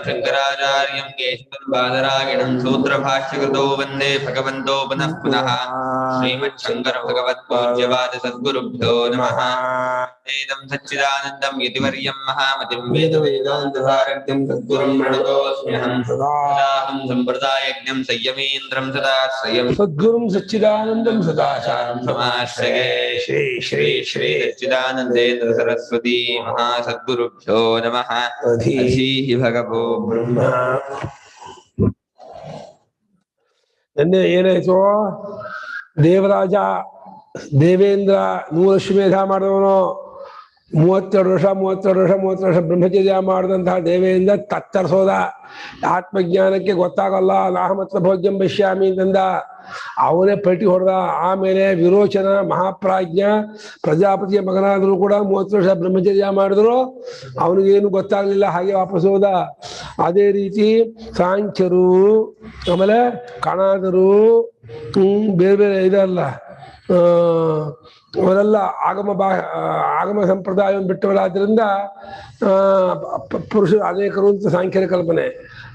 शंकराचार्यं केशवबादरायणं सूत्रभाष्यकृतो वन्दे भगवन्तो पुनः पुनः श्रीमच्छंकर भगवत्पूज्यपाद सद्गुरुभ्यो नमः। वेदं सच्चिदानन्दं यतिवर्यं महामतिं वेदवेदान्तसारथ्यं सद्गुरुं प्रणतोऽस्म्यहं सदाहं सम्प्रदायज्ञं संयमीन्द्रं सदाश्रयं सद्गुरुं सच्चिदानन्दं सदाचारं समाश्रये। श्री श्री श्री सच्चिदानन्देन्द्र सरस्वती महासद्गुरुभ्यो नमः। अधीहि भगवो ब्रह्म। ನಿನ್ನೆ ಏನಾಯ್ತು? ದೇವರಾಜ ದೇವೇಂದ್ರ 100 ಅಶ್ವಮೇಧ ಮಾಡಿದವನು, 32 ವರ್ಷ ಬ್ರಹ್ಮಚರ್ಯ ಮಾಡಿದಂತಹ ದೇವೇಂದ್ರ ತತ್ತರಿಸೋದ. ಆತ್ಮಜ್ಞಾನಕ್ಕೆ ಗೊತ್ತಾಗಲ್ಲ, ನಾಹಮತ್ರ ಭೋಗ್ಯಂ ಪಶ್ಯಾಮಿ ಅಂತಂದ. ಅವನೇ ಪಟ್ಟಿ ಹೊಡೆದ. ಆಮೇಲೆ ವಿರೋಚನ ಮಹಾಪ್ರಾಜ್ಞ ಪ್ರಜಾಪತಿಯ ಮಗನಾದರೂ ಕೂಡ 30 ವರ್ಷ ಬ್ರಹ್ಮಚರ್ಯ ಮಾಡಿದ್ರು, ಅವನಿಗೇನು ಗೊತ್ತಾಗ್ಲಿಲ್ಲ, ಹಾಗೆ ವಾಪಸ್ ಹೋದ. ಅದೇ ರೀತಿ ಸಾಂಖ್ಯರು, ಆಮೇಲೆ ಕಣಾದರು, ಬೇರೆ ಬೇರೆ ಇದಲ್ಲ, ಅವರೆಲ್ಲ ಆಗಮ ಸಂಪ್ರದಾಯವನ್ನು ಬಿಟ್ಟವರಾದ್ರಿಂದ ಪುರುಷರು ಅನೇಕರು ಅಂತ ಸಾಂಖ್ಯರ ಕಲ್ಪನೆ.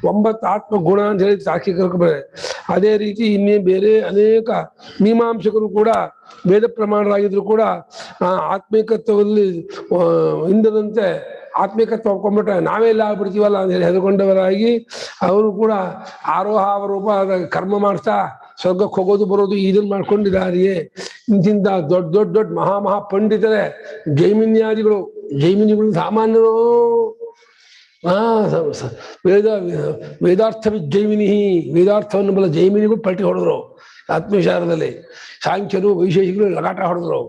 9 ಆತ್ಮ ಗುಣ ಅಂತ ಹೇಳಿ ಸಾಂಖ್ಯ ಕಲ್ಪನೆ. ಅದೇ ರೀತಿ ಇನ್ನೇ ಬೇರೆ ಅನೇಕ ಮೀಮಾಂಸಕರು ಕೂಡ ವೇದ ಪ್ರಮಾಣರಾಗಿದ್ರು ಕೂಡ ಆತ್ಮಿಕತ್ವದಲ್ಲಿ ಇಂದದಂತೆ ಆತ್ಮಿಕತ್ವ ಒಪ್ಕೊಂಡ್ಬಿಟ್ರೆ ನಾವೆಲ್ಲ ಆಗ್ಬಿಡ್ತೀವಲ್ಲ ಅಂತ ಹೇಳಿ ಹೆದರ್ಕೊಂಡವರಾಗಿ ಅವರು ಕೂಡ ಆರೋಹ ಅವರೂಪ ಕರ್ಮ ಮಾಡ್ತಾ ಸ್ವರ್ಗಕ್ಕೆ ಹೋಗೋದು ಬರೋದು ಇದನ್ನ ಮಾಡ್ಕೊಂಡಿದ್ದಾರೆಯೇ. ಇಂತಿಂತ ದೊಡ್ಡ ಮಹಾ ಪಂಡಿತರೇ, ಜೈಮಿನಿಗಳು ಸಾಮಾನ್ಯರು. ವೇದಾರ್ಥ ಜೈಮಿನಿ, ವೇದಾರ್ಥವನ್ನು ಬಲ್ಲ ಜೈಮಿನಿಗಳು ಪಲ್ಟಿ ಹೊಡೆದ್ರು ಆತ್ಮವಿಚಾರದಲ್ಲಿ. ಸಾಂಖ್ಯರು ವೈಶೇಷಿಕರು ಲಗಾಟ ಹೊಡೆದ್ರು.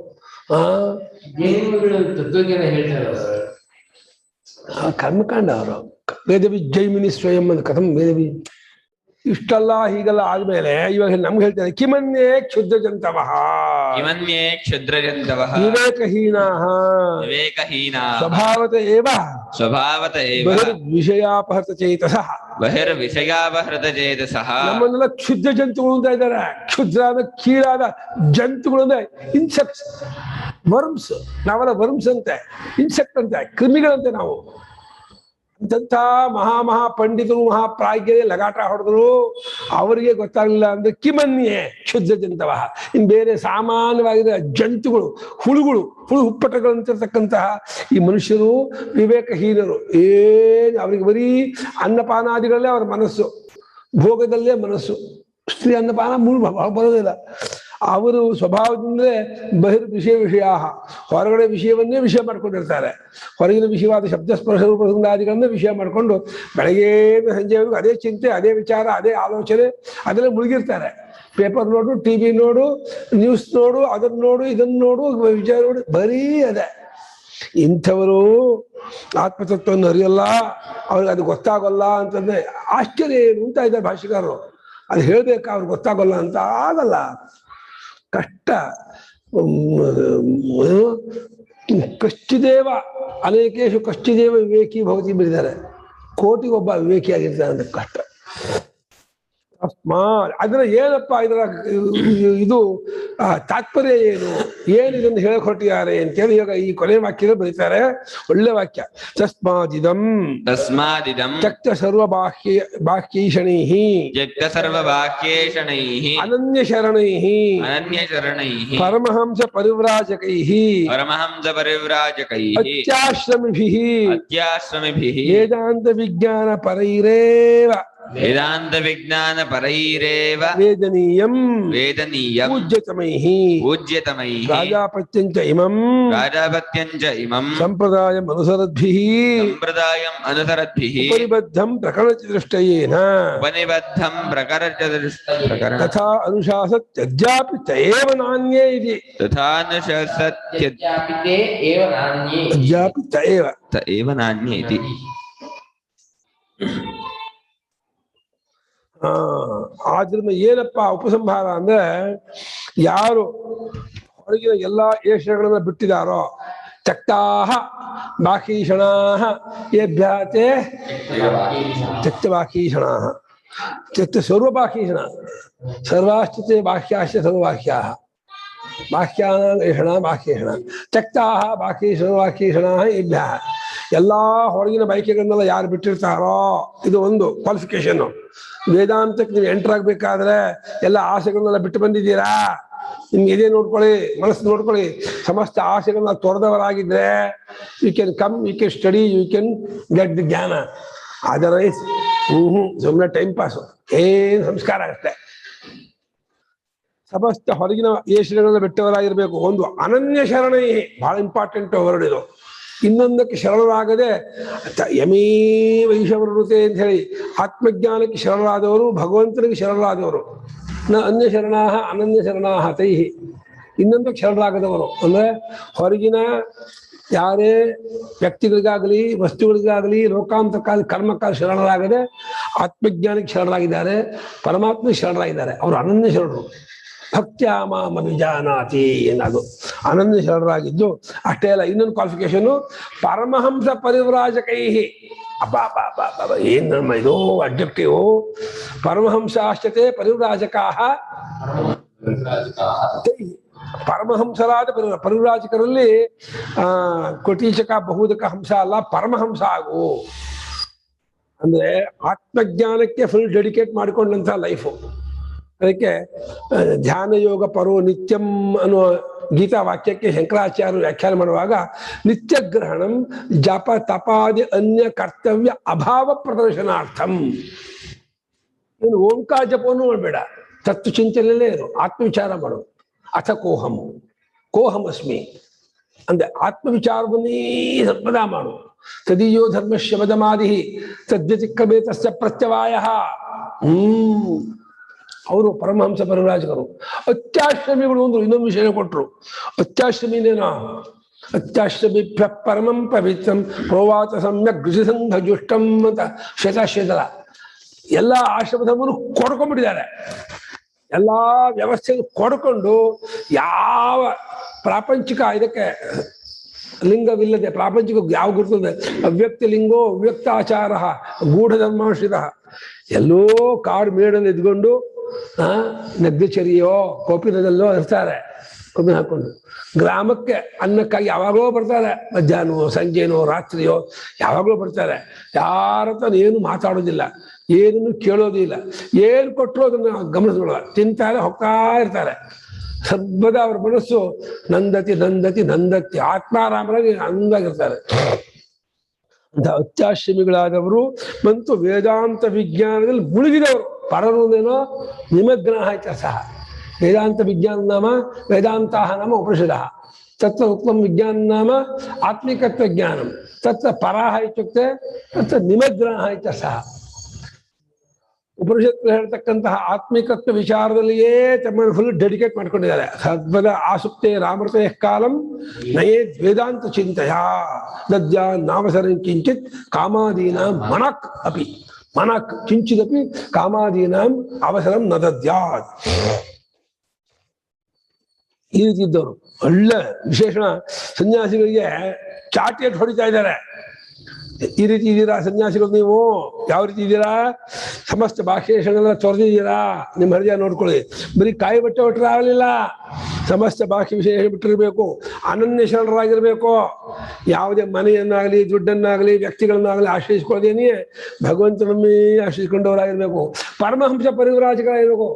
ಕರ್ಮಕಾಂಡ ಅವರು ವೇದವಿ ಜೈಮಿನಿ ಸ್ವಯಂ ಅಂತ ಕಥಂ ವೇದವಿ. ಇಷ್ಟಲ್ಲ ಹೀಗೆಲ್ಲ ಆದ್ಮೇಲೆ ಇವಾಗ ನಮ್ಗೆ ಹೇಳ್ತಾರೆ ಕಿಮನ್ಯೇ ಕ್ಷುದ್ರಜಂತವಃ ವಿವೇಕಹೀನಾಃ ಸ್ವಭಾವತ ಏವ ಬಹಿರ್ವಿಷಯಾಪಹೃತ ಚೇತಸಃ. ನಮ್ಮನ್ನೆಲ್ಲ ಕ್ಷುದ್ರ ಜಂತುಗಳು ಅಂತ ಇದ್ದಾರೆ. ಕ್ಷುದ್ರಾದ ಕೀಳಾದ ಜಂತುಗಳು ಅಂದ್ರೆ ಇನ್ಸೆಕ್ಟ್ಸ್, ವರ್ಮ್ಸ್. ನಾವೆಲ್ಲ ವರ್ಮ್ಸ್ ಅಂತೆ, ಇನ್ಸೆಕ್ಟ್ ಅಂತೆ, ಕ್ರಿಮಿಗಳಂತೆ ನಾವು. ಇಂಥ ಮಹಾ ಪಂಡಿತರು ಮಹಾಪ್ರಾಜ್ಞರೇ ಲಗಾಟ ಹೊಡೆದ್ರು, ಅವರಿಗೆ ಗೊತ್ತಾಗಲಿಲ್ಲ ಅಂದ್ರೆ ಕಿಮನ್ಯೆ ಕ್ಷುದ್ರ ಜಂತವ. ಇನ್ ಬೇರೆ ಸಾಮಾನ್ಯವಾಗಿರೋ ಜಂತುಗಳು, ಹುಳು ಹುಪ್ಪಟಗಳಂತಿರ್ತಕ್ಕಂತಹ ಈ ಮನುಷ್ಯರು ವಿವೇಕಹೀನರು. ಅವರಿಗೆ ಬರೀ ಅನ್ನಪಾನಾದಿಗಳಲ್ಲೇ ಅವರ ಮನಸ್ಸು, ಭೋಗದಲ್ಲೇ ಮನಸ್ಸು. ಸ್ತ್ರೀ ಅನ್ನಪಾನ ಬರೋದಿಲ್ಲ. ಅವರು ಸ್ವಭಾವದಿಂದಲೇ ವಿಷಯ ಹೊರಗಡೆ ವಿಷಯವನ್ನೇ ವಿಷಯ ಮಾಡ್ಕೊಂಡಿರ್ತಾರೆ. ಹೊರಗಿನ ವಿಷಯವಾದ ಶಬ್ದ ಸ್ಪರ್ಶ ರೂಪಗಳನ್ನೇ ವಿಷಯ ಮಾಡಿಕೊಂಡು ಬೆಳಗ್ಗೆಯಿಂದ ಸಂಜೆವರೆಗೂ ಅದೇ ಚಿಂತೆ, ಅದೇ ವಿಚಾರ, ಅದೇ ಆಲೋಚನೆ, ಅದೆಲ್ಲ ಮುಳುಗಿರ್ತಾರೆ. ಪೇಪರ್ ನೋಡು, TV ನೋಡು, ನ್ಯೂಸ್ ನೋಡು, ಅದನ್ನ ನೋಡು, ಇದನ್ನ ನೋಡು, ವಿಚಾರ ನೋಡು, ಬರೀ ಅದೇ. ಇಂಥವರು ಆತ್ಮತತ್ವವನ್ನು ಅರಿಯಲ್ಲ, ಅವ್ರಿಗೆ ಅದು ಗೊತ್ತಾಗಲ್ಲ ಅಂತಂದ್ರೆ ಆಶ್ಚರ್ಯ ಏನು ಅಂತ ಇದ್ದಾರೆ ಭಾಷೆಗಾರರು. ಅದು ಹೇಳ್ಬೇಕಾ ಅವ್ರಿಗೆ ಗೊತ್ತಾಗಲ್ಲ ಅಂತ? ಆಗಲ್ಲ, ಕಷ್ಟ. ಕಶ್ಚಿದೇವ ಅನೇಕೇಶು ಕಶ್ಚಿದೇವ ವಿವೇಕಿ ಭವತಿ ಬಿಡಿದ್ದಾರೆ. ಕೋಟಿಗೊಬ್ಬ ವಿವೇಕಿಯಾಗಿರ್ತಾರೆ ಅಂತ ಕಷ್ಟ. ಅದರ ಏನಪ್ಪ ಇದರ ಇದು ತಾತ್ಪರ್ಯ ಏನು ಇದನ್ನು ಹೇಳಕ್ ಹೊರಟಿದ್ದಾರೆ ಅಂತೇಳಿ ಇವಾಗ ಈ ಕೊನೆ ವಾಕ್ಯದಲ್ಲಿ ಬರೀತಾರೆ. ಒಳ್ಳೆ ವಾಕ್ಯ. ತಸ್ಮಾದಿದಂ ತ್ಯಕ್ತ ಸರ್ವ ಬಾಹ್ಯೈಷಣೈಃ ಅನನ್ಯ ಶರಣೈಃ ಪರಮಹಂಸ ಪರಿವ್ರಾಜಕೈಃ ಅತ್ಯಾಶ್ರಮಿಭಿಃ ವೇದಾಂತ ವಿಜ್ಞಾನ ಪರೈರೇವ ವೇದನೀಯಂ ಪೂಜ್ಯತಮೈಃ ರಾಜಾಪತ್ಯಂಚ ಇಮಂ ಸಂಪ್ರದಾಯಂ ಅನುಸರದ್ಭಿಃ ಉಪನಿಬದ್ಧಂ ಪ್ರಕರಣಚತುಷ್ಟಯೇನ ತಥಾ ಅನುಶಾಸತ್ಯದ್ಯಾಪಿ ತ ಏವ ನಾನ್ಯೇ ಇತಿ. ಅದ್ಯಾಪಿ ತ ಏವ ನಾನ್ಯೇ ಇತಿ. ಆದ್ರಿಂದ ಏನಪ್ಪ ಉಪಸಂಹಾರ ಅಂದ್ರೆ, ಯಾರು ಹೊರಗಿನ ಎಲ್ಲಾ ಏಷಗಳನ್ನ ಬಿಟ್ಟಿದಾರೋ, ತ್ಯಕ್ತಾಹ ಬಾಕೀಷಣಾಃ ಏಭ್ಯಾತೆ ತ್ಯಕ್ತಬಾಕೀಷಣಾಃ ತ್ಯಕ್ತ ಸರ್ವಬಾಕೀಷಣ ಸರ್ವಾಶ್ಚತೆ ಬಾಹ್ಯಾಶ್ಚ ಸರ್ವಬಾಹ್ಯಾಃ ಬಾಹ್ಯಾನಾಂ ಏಷಣಾ ಬಾಹ್ಯೇಷಣ ತ್ಯಕ್ತಾಹ ಬಾಕೀಷಣಾಃ ಏಭ್ಯಃ. ಎಲ್ಲಾ ಹೊರಗಿನ ಬಯಕೆಗಳನ್ನೆಲ್ಲ ಯಾರು ಬಿಟ್ಟಿರ್ತಾರೋ, ಇದು ಒಂದು ಕ್ವಾಲಿಫಿಕೇಶನ್. ವೇದಾಂತಕ್ಕೆ ನೀವು ಎಂಟರ್ ಆಗ್ಬೇಕಾದ್ರೆ ಎಲ್ಲ ಆಸೆಗಳನ್ನೆಲ್ಲ ಬಿಟ್ಟು ಬಂದಿದ್ದೀರಾ, ನಿಮ್ಗೆ ಇದೇ ನೋಡ್ಕೊಳ್ಳಿ, ಮನಸ್ಸು ನೋಡ್ಕೊಳ್ಳಿ. ಸಮಸ್ತ ಆಸೆಗಳನ್ನ ತೊರೆದವರಾಗಿದ್ರೆ you can come, you can study, you can get the jnana. Otherwise ಸುಮ್ಮನೆ ಟೈಮ್ ಪಾಸು, ಏನ್ ಸಂಸ್ಕಾರ ಅಷ್ಟೇ. ಸಮಸ್ತ ಹೊರಗಿನ ಏಷಗಳನ್ನ ಬಿಟ್ಟವರಾಗಿರ್ಬೇಕು. ಒಂದು ಅನನ್ಯ ಶರಣೈ, ಬಹಳ ಇಂಪಾರ್ಟೆಂಟ್ ವರ್ಡ್ ಇದು. ಇನ್ನೊಂದಕ್ಕೆ ಶರಣರಾಗದೆ ಯಮೇ ವೈಷವೃತೆ ಅಂತ ಹೇಳಿ ಆತ್ಮಜ್ಞಾನಕ್ಕೆ ಶರಣರಾದವರು, ಭಗವಂತನಿಗೆ ಶರಣರಾದವರು. ನ ಅನ್ಯ ಶರಣಾಹ ಅನನ್ಯ ಶರಣಾಹ ತೈಹಿ. ಇನ್ನೊಂದಕ್ಕೆ ಶರಣರಾಗದವರು ಅಂದ್ರೆ ಹೊರಗಿನ ಯಾರೇ ವ್ಯಕ್ತಿಗಳಿಗಾಗಲಿ ವಸ್ತುಗಳಿಗಾಗಲಿ ಲೋಕಾಂತಕ್ಕಾಗಲಿ ಕರ್ಮಕ್ಕಾಗಲಿ ಶರಣರಾಗದೆ ಆತ್ಮಜ್ಞಾನಕ್ಕೆ ಶರಣರಾಗಿದ್ದಾರೆ, ಪರಮಾತ್ಮ ಶರಣರಾಗಿದ್ದಾರೆ. ಅವರು ಅನನ್ಯ ಶರಣರು. ಭಕ್ತ್ಯಾಮಾಮ ವಿಜಾನಾತಿ ಏನಾದ್ರು ಅನನ್ಯ ಶರಣರಾಗಿದ್ದು. ಅಷ್ಟೇ ಅಲ್ಲ, ಇನ್ನೊಂದು ಕ್ವಾಲಿಫಿಕೇಶನ್ ಪರಮಹಂಸ ಪರಿವ್ರಾಜಕೈಹಿ. ಅಬ್ಬಾ ಏನ್ ನಮ್ಮ ಇದು ಅಬ್ಜೆಕ್ಟಿವ್. ಪರಮಹಂಸಾಶ್ಚತೆ ಪರಿವ್ರಾಜಕಾಹ. ಪರಮಹಂಸರಾದ ಪರಿವ್ರಾಜಕರಲ್ಲಿ ಕೋಟೀಚಕ ಬಹುದಕ ಹಂಸ ಅಲ್ಲ, ಪರಮಹಂಸ ಆಗು ಅಂದ್ರೆ ಆತ್ಮಜ್ಞಾನಕ್ಕೆ ಫುಲ್ ಡೆಡಿಕೇಟ್ ಮಾಡಿಕೊಂಡಂತ ಲೈಫು. ಅದಕ್ಕೆ ಧ್ಯಾನ ಯೋಗ ಪರೋ ನಿತ್ಯಂ ಅನ್ನುವ ಗೀತಾ ವಾಕ್ಯಕ್ಕೆ ಶಂಕರಾಚಾರ್ಯರು ವ್ಯಾಖ್ಯಾನ ಮಾಡುವಾಗ ನಿತ್ಯ ಗ್ರಹಣಂ ಜಪ ತಪಾದಿ ಅನ್ಯ ಕರ್ತವ್ಯ ಅಭಾವ ಪ್ರದರ್ಶನಾರ್ಥಂ. ನೀನು ಓಂಕಾರ ಜಪವನ್ನು ಮಾಡಬೇಡ, ತತ್ವ ಚಿಂತನೆಯಲ್ಲೇ ಇರು, ಆತ್ಮವಿಚಾರ ಮಾಡು. ಅಥ ಕೋಹಂ ಅಸ್ಮಿ ಅಂದ್ರೆ ಆತ್ಮವಿಚಾರವನ್ನೇ ಸರ್ವದಾ ಮಾಡು. ತದೀಯೋ ಧರ್ಮಶ್ಯ ವದಮಾದಿ ತದ್ವ್ಯತಿಕ್ರಮೇ ತಸ್ಯ ಪ್ರತ್ಯವಾಯ. ಅವರು ಪರಮಹಂಸ ಪರಿವ್ರಾಜಕರು. ಅತ್ಯಾಶ್ರಮಿಗಳು ಒಂದು ಇನ್ನೊಂದು ವಿಷಯ ಕೊಟ್ಟರು. ಅತ್ಯಾಶ್ರಮಿನೇನ ಅತ್ಯಾಶ್ರಮಿ ಪರಮಂ ಪವಿತ್ರಂ ಪ್ರೋವಾತ ಸಮ್ಯಕ್ ಗೃಹಸಂಘ ಜುಷ್ಟಂ ಅಂತ ಶ್ವೇತಾಶ್ವೇತರ ಎಲ್ಲ ಆಶ್ರಮಧರ್ಮರು ಕೊಡ್ಕೊಂಡ್ಬಿಟ್ಟಿದ್ದಾರೆ. ಎಲ್ಲಾ ವ್ಯವಸ್ಥೆಗಳು ಕೊಡ್ಕೊಂಡು ಯಾವ ಪ್ರಾಪಂಚಿಕ ಇದಕ್ಕೆ ಲಿಂಗವಿಲ್ಲದೆ ಪ್ರಾಪಂಚಿಕ ಯಾವ ಗುರುತದೆ ಅವ್ಯಕ್ತ ಲಿಂಗೋ ಅವ್ಯಕ್ತ ಆಚಾರ ಗೂಢಧರ್ಮಾಶ್ರಿತ ಎಲ್ಲೋ ಕಾಡು ಮೇಡಲ್ಲಿ ಎದ್ಕೊಂಡು ನಗ್ನಚರಿಯೋ ಕೋಪಿನದಲ್ಲೋ ಇರ್ತಾರೆ ಕೊಬ್ಬಿ ಹಾಕೊಂಡು. ಗ್ರಾಮಕ್ಕೆ ಅನ್ನಕ್ಕಾಗಿ ಯಾವಾಗಲೋ ಬರ್ತಾರೆ, ಮಧ್ಯಾಹ್ನವೋ ಸಂಜೆನೋ ರಾತ್ರಿಯೋ ಯಾವಾಗಲೂ ಬರ್ತಾರೆ. ಯಾರತ್ರ ಏನು ಮಾತಾಡೋದಿಲ್ಲ, ಏನನ್ನು ಕೇಳೋದಿಲ್ಲ, ಏನು ಕೊಟ್ಟರು ಅದನ್ನ ಗಮನಿಸ್ಕೊಳ್ಳ, ತಿಂತಾರೆ ಹೋಗ್ತಾ ಇರ್ತಾರೆ. ಸರ್ವದಾ ಅವ್ರ ಮನಸ್ಸು ನಂದತಿ ನಂದತಿ ನಂದತಿ ಆತ್ಮಾರಾಮರಾಗಿ ಅಂದಾಗಿರ್ತಾರೆ. ಅಂತ ಅತ್ಯಾಶ್ರಮಿಗಳಾದವರು ಮತ್ತು ವೇದಾಂತ ವಿಜ್ಞಾನದಲ್ಲಿ ಮುಳುಗಿದವರು. ಪರರುನೇನೋ ನಿಮಗ್ನ ಆಯ್ತ ಸಹ. ವೇದಾಂತ ವಿಜ್ಞಾನ ನಾಮ ವೇದಾಂತ ನಾಮ ಉಪನಿಷದ ತತ್ರ ಉತ್ತಮ ವಿಜ್ಞಾನ ನಾಮ ಆತ್ಮಿಕತ್ವ ಜ್ಞಾನಂ ತತ್ರ ಪರಾಹ ಇತ್ಯುಕ್ತೆ ತತ್ರ ನಿಮಗ್ನ ಆಯ್ತ ಸಹ. ಉಪನಿಷತ್ತು ಹೇಳ್ತಕ್ಕಂತಹ ಆತ್ಮಿಕತ್ವ ವಿಚಾರದಲ್ಲಿಯೇ ತಮ್ಮನ್ನು ಫುಲ್ ಡೆಡಿಕೇಟ್ ಮಾಡ್ಕೊಂಡಿದ್ದಾರೆ. ಸರ್ವದ ಆಸುಪ್ತೆ ರಾಮೃತೆ ಕಾಲಂ ನಯೇ ವೇದಾಂತ ಚಿಂತೆಯ ನದ್ಯಾ ನಾವಸರಂ ಕಿಂಚಿತ್ ಕಾಮಾದೀನಾಂ ಮನಕ್ ಅಪಿ ಮನಕ್ ಕಿಂಚಿದಪಿ ಕಾಮಾದೀನಾಂ ಅವಸರಂ ನ ದದ್ಯಾತ್. ಈ ರೀತಿ ಇದ್ದವರು ಒಳ್ಳೆ ವಿಶೇಷಣ. ಸನ್ಯಾಸಿಗಳಿಗೆ ಚಾಟಿಯಟ್ ಹೊಡಿತಾ ಇದ್ದಾರೆ. ಈ ರೀತಿ ಇದ್ದೀರಾ ಸನ್ಯಾಸಿಗಳು, ನೀವು ಯಾವ ರೀತಿ ಇದ್ದೀರಾ, ಸಮಸ್ತ ಭಾಷೆಗಳನ್ನೆಲ್ಲ ತೊರೆದಿದ್ದೀರಾ, ನಿಮ್ಮ ಹೃದಯ ನೋಡ್ಕೊಳ್ಳಿ. ಬರೀ ಕಾಯಿ ಬಟ್ಟೆ ಹೊಟ್ಟರೆ ಆಗಲಿಲ್ಲ, ಸಮಸ್ತ ಭಾಷೆ ವಿಶೇಷ ಬಿಟ್ಟಿರ್ಬೇಕು, ಅನನ್ಯ ಶರಣರಾಗಿರ್ಬೇಕು. ಯಾವುದೇ ಮನೆಯನ್ನಾಗಲಿ ದುಡ್ಡನ್ನಾಗಲಿ ವ್ಯಕ್ತಿಗಳನ್ನಾಗಲಿ ಆಶ್ರಯಿಸ್ಕೊಳ್ಳೋದೇನೇ ಭಗವಂತನನ್ನೇ ಆಶ್ರಯಿಸ್ಕೊಂಡವರಾಗಿರ್ಬೇಕು. ಪರಮಹಂಸ ಪರಿವ್ರಾಜಕರಾಗಿರ್ಬೇಕು.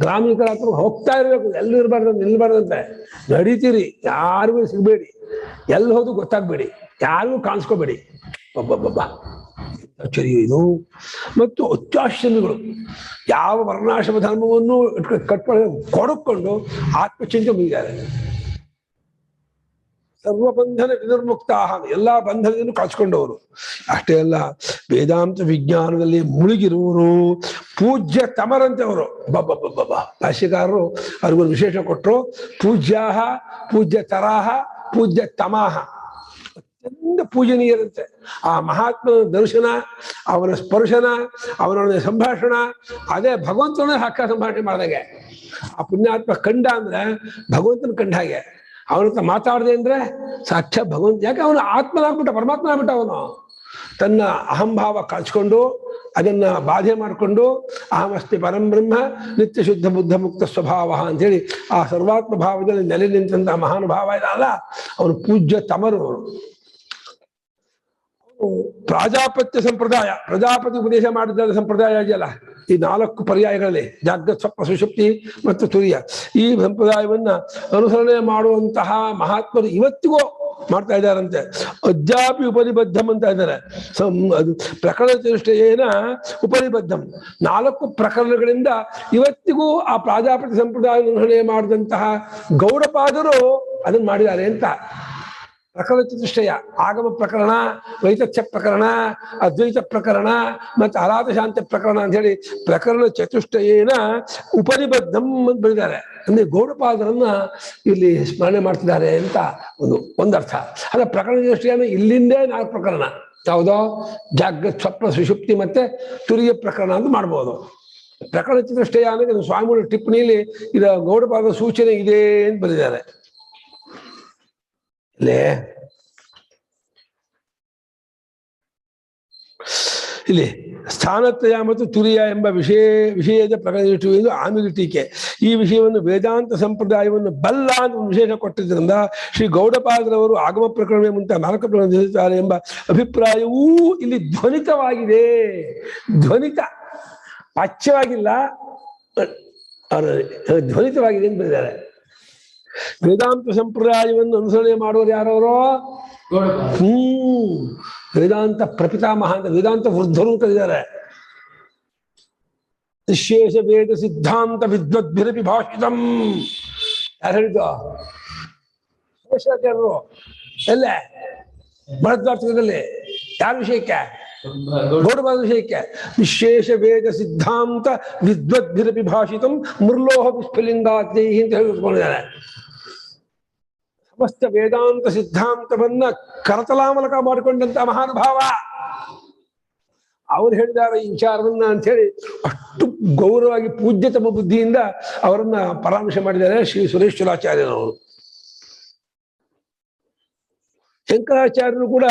ಗ್ರಾಮೀಕರ ಹತ್ರ ಹೋಗ್ತಾ ಇರ್ಬೇಕು, ಎಲ್ಲೂ ಇರಬಾರ್ದು ನಿಲ್ಬಾರ್ದಂತೆ. ನಡೀತೀರಿ, ಯಾರಿಗೂ ಸಿಗ್ಬೇಡಿ, ಎಲ್ಲಿ ಹೋದ್ರು ಗೊತ್ತಾಗ್ಬೇಡಿ, ಯಾರಿಗೂ ಕಾಣಿಸ್ಕೋಬೇಡಿ. ಒಬ್ಬೊಬ್ಬ ಆಶ್ಚರ್ಯ ಇದು. ಮತ್ತು ಅತ್ಯಾಶ್ರಮಿಗಳು ಯಾವ ವರ್ಣಾಶ್ರಮ ಧರ್ಮವನ್ನು ಕೊಡಕೊಂಡು ಆತ್ಮಚಿಂತೆ ಮುಗಿದ್ದಾರೆ. ಸರ್ವಬಂಧನ ವಿನಿರ್ಮುಕ್ತ, ಎಲ್ಲಾ ಬಂಧನದಿಂದ ಕಾಚಿಕೊಂಡವರು. ಅಷ್ಟೇ ಅಲ್ಲ, ವೇದಾಂತ ವಿಜ್ಞಾನದಲ್ಲಿ ಮುಳುಗಿರುವರು. ಪೂಜ್ಯ ತಮರಂತವರು ಭಾಷ್ಯಕಾರರು ಅವ್ರಿಗೊಂದು ವಿಶೇಷ ಕೊಟ್ಟರು. ಪೂಜ್ಯಾಹ ಪೂಜ್ಯ ತರಾಹ ಪೂಜ್ಯ ತಮಾಹ, ಅತ್ಯಂತ ಪೂಜನೀಯರಂತೆ. ಆ ಮಹಾತ್ಮನ ದರ್ಶನ, ಅವನ ಸ್ಪರ್ಶನ, ಅವನೊಡನೆ ಸಂಭಾಷಣ, ಅದೇ ಭಗವಂತನ ಹಕ್ಕ ಸಂಭಾಷಣೆ ಮಾಡಿದಾಗೆ. ಆ ಪುಣ್ಯಾತ್ಮ ಕಂಡ ಅಂದ್ರೆ ಭಗವಂತನ ಕಂಡ ಹಾಗೆ. ಅವನತ್ರ ಮಾತಾಡದೆ ಅಂದ್ರೆ ಸಾಕ್ಷಾತ್ ಭಗವಂತ. ಯಾಕೆ ಅವನು ಆತ್ಮನಾಗ್ಬಿಟ್ಟ, ಪರಮಾತ್ಮ ಆಗ್ಬಿಟ್ಟ. ಅವನು ತನ್ನ ಅಹಂಭಾವ ಕಳ್ಸ್ಕೊಂಡು ಅದನ್ನ ಬಾಧೆ ಮಾಡಿಕೊಂಡು ಅಹಮಸ್ತಿ ಪರಂ ಬ್ರಹ್ಮ ನಿತ್ಯ ಶುದ್ಧ ಬುದ್ಧ ಮುಕ್ತ ಸ್ವಭಾವ ಅಂತೇಳಿ ಆ ಸರ್ವಾತ್ಮ ಭಾವದಲ್ಲಿ ನೆಲೆ ನಿಂತಹ ಮಹಾನುಭಾವ ಇದಲ್ಲ, ಅವನು ಪೂಜ್ಯ ತಮರು. ಪ್ರಾಜಾಪತ್ಯ ಸಂಪ್ರದಾಯ, ಪ್ರಜಾಪತಿ ಉಪದೇಶ ಮಾಡಿದ ಸಂಪ್ರದಾಯ ಇದೆಯಲ್ಲ, ಈ 4 ಪರ್ಯಾಯಗಳಲ್ಲಿ ಜಾಗ್ರತ್, ಸ್ವಪ್ನ, ಸುಷುಪ್ತಿ ಮತ್ತು ತುರಿಯ, ಈ ಸಂಪ್ರದಾಯವನ್ನ ಅನುಸರಣೆ ಮಾಡುವಂತಹ ಮಹಾತ್ಮರು ಇವತ್ತಿಗೂ ಮಾಡ್ತಾ ಇದ್ದಾರಂತೆ. ಅದ್ಯಾಪಿ ಉಪನಿಬದ್ಧಂ ಅಂತ ಇದ್ದಾರೆ. ಪ್ರಕರಣ ಚತುಷ್ಟಯೇನ ಉಪನಿಬದ್ಧಂ, 4 ಪ್ರಕರಣಗಳಿಂದ ಇವತ್ತಿಗೂ ಆ ಪ್ರಾಜಾಪತಿ ಸಂಪ್ರದಾಯ ಅನುಸರಣೆ ಮಾಡಿದಂತಹ ಗೌಡಪಾದರು ಅದನ್ನ ಮಾಡಿದ್ದಾರೆ ಅಂತ. ಪ್ರಕರಣ ಚತುಷ್ಟಯ, ಆಗಮ ಪ್ರಕರಣ, ವೈತಥ್ಯ ಪ್ರಕರಣ, ಅದ್ವೈತ ಪ್ರಕರಣ ಮತ್ತು ಅಲಾತ ಶಾಂತಿ ಪ್ರಕರಣ ಅಂತ ಹೇಳಿ ಪ್ರಕರಣ ಚತುಷ್ಟಯೇನ ಉಪನಿಬದ್ಧಂ ಅಂತ ಬರೆದಿದ್ದಾರೆ. ಅಂದ್ರೆ ಗೌಡಪಾದರನ್ನ ಇಲ್ಲಿ ಸ್ಮರಣೆ ಮಾಡ್ತಿದ್ದಾರೆ ಅಂತ ಒಂದರ್ಥ. ಅದ ಪ್ರಕರಣ ಚತುಷ್ಟಯನ ಇಲ್ಲಿಂದೇ 4 ಪ್ರಕರಣ, ಯಾವುದೋ ಜಾಗ್ರತ್, ಸ್ವಪ್ನ, ಸುಷುಪ್ತಿ ಮತ್ತೆ ತುರಿಯ ಪ್ರಕರಣ ಅಂತ ಮಾಡ್ಬೋದು. ಪ್ರಕರಣ ಚತುಷ್ಟಯ ಅಂದ್ರೆ ಸ್ವಾಮಿಗಳ ಟಿಪ್ಪಣಿಯಲ್ಲಿ ಇದು ಗೌಡಪಾದ ಸೂಚನೆ ಇದೆ ಅಂತ ಬರೆದಿದ್ದಾರೆ. ಇಲ್ಲಿ ಸ್ಥಾನತ್ರಯ ಮತ್ತು ತುರಿಯ ಎಂಬ ವಿಷಯದ ಪ್ರಕರಣ ಆಮಿಗ ಟೀಕೆ. ಈ ವಿಷಯವನ್ನು ವೇದಾಂತ ಸಂಪ್ರದಾಯವನ್ನು ಬಲ್ಲ ಅಂತ ವಿಶೇಷ ಕೊಟ್ಟಿದ್ದರಿಂದ ಶ್ರೀ ಗೌಡಪಾದರವರು ಆಗಮ ಪ್ರಕರಣವೇ ಮುಂತ 4 ಪ್ರಕರಣ ಎಂಬ ಅಭಿಪ್ರಾಯವೂ ಇಲ್ಲಿ ಧ್ವನಿತವಾಗಿದೆ. ಧ್ವನಿತ, ಪಚ್ಚವಾಗಿಲ್ಲ, ಧ್ವನಿತವಾಗಿದೆ ಅಂತ ಬರೆದಿದ್ದಾರೆ. ವೇದಾಂತ ಸಂಪ್ರದಾಯವನ್ನು ಅನುಸರಣೆ ಮಾಡುವರು ಯಾರವರು? ವೇದಾಂತ ಪ್ರಪಿತಾಮಹ ಅಂತ, ವೇದಾಂತ ವೃದ್ಧರು ಅಂತ ಇದ್ದಾರೆ. ವಿಶೇಷ ವೇದ ಸಿದ್ಧಾಂತ ವಿದ್ವದ್ಭಿರಪಿ ಭಾಷಿತಂ, ಯಾರು ಹೇಳಿದ್ದು? ಶೇಷಾಚಾರ್ಯರು. ಎಲ್ಲೇ? ಭರದ್ವಾರ್ತಿಕದಲ್ಲಿ. ಯಾರ ವಿಷಯಕ್ಕೆ? ಗೌಡಪಾದ ವಿಷಯಕ್ಕೆ. ವಿಶೇಷ ವೇದ ಸಿದ್ಧಾಂತ ವಿದ್ವದ್ಭಿರಪಿ ಭಾಷಿತಂ ಮುರ್ಲೋಹ ವಿಸ್ಫುಲಿಂಗಾತ್ಯೈ ಅಂತ ಹೇಳಿಕೊಂಡಿದ್ದಾರೆ. ಸಮಸ್ತ ವೇದಾಂತ ಸಿದ್ಧಾಂತವನ್ನ ಕರತಲಾಮಲಕ ಮಾಡಿಕೊಂಡಂತ ಮಹಾನುಭಾವ ಅವ್ರು ಹೇಳಿದ್ದಾರೆ ಈ ವಿಚಾರವನ್ನ ಅಂತ ಹೇಳಿ ಅಷ್ಟು ಗೌರವವಾಗಿ ಪೂಜ್ಯತಮ ಬುದ್ಧಿಯಿಂದ ಅವರನ್ನ ಪರಾಮರ್ಶೆ ಮಾಡಿದ್ದಾರೆ ಶ್ರೀ ಸುರೇಶ್ವರಾಚಾರ್ಯರವರು. ಶಂಕರಾಚಾರ್ಯರು ಕೂಡ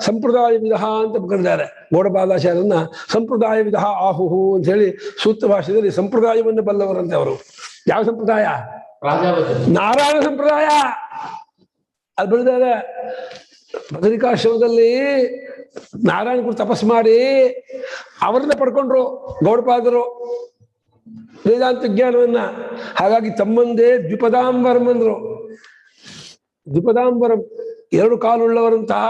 ಸಂಪ್ರದಾಯ ವಿಧ ಅಂತ ಕರೆದಿದ್ದಾರೆ. ಗೌಡಪಾದಾಚಾರ್ಯರನ್ನ ಸಂಪ್ರದಾಯ ವಿಧ ಆಹುಹು ಅಂತ ಹೇಳಿ ಸೂತ್ರ ಭಾಷೆಯಲ್ಲಿ ಸಂಪ್ರದಾಯವನ್ನು ಬಲ್ಲವರಂತೆ ಅವರು. ಯಾವ ಸಂಪ್ರದಾಯ? ನಾರಾಯಣ ಸಂಪ್ರದಾಯ. ಅಲ್ಲಿ ಬರೆದಿದ್ದಾರೆ ಬದರಿಕಾಶ್ರಮದಲ್ಲಿ ನಾರಾಯಣ ಕುರಿತು ತಪಸ್ಸು ಮಾಡಿ ಅವರನ್ನ ಪಡ್ಕೊಂಡ್ರು ಗೌಡಪಾದರು ವೇದಾಂತ ಜ್ಞಾನವನ್ನ. ಹಾಗಾಗಿ ತಮ್ಮಂದೇ ದ್ವಿಪದಾಂಬರಂ ಅಂದ್ರು. ದ್ವಿಪದಾಂಬರಂ, 2 ಕಾಲುಳ್ಳವರಂತಹ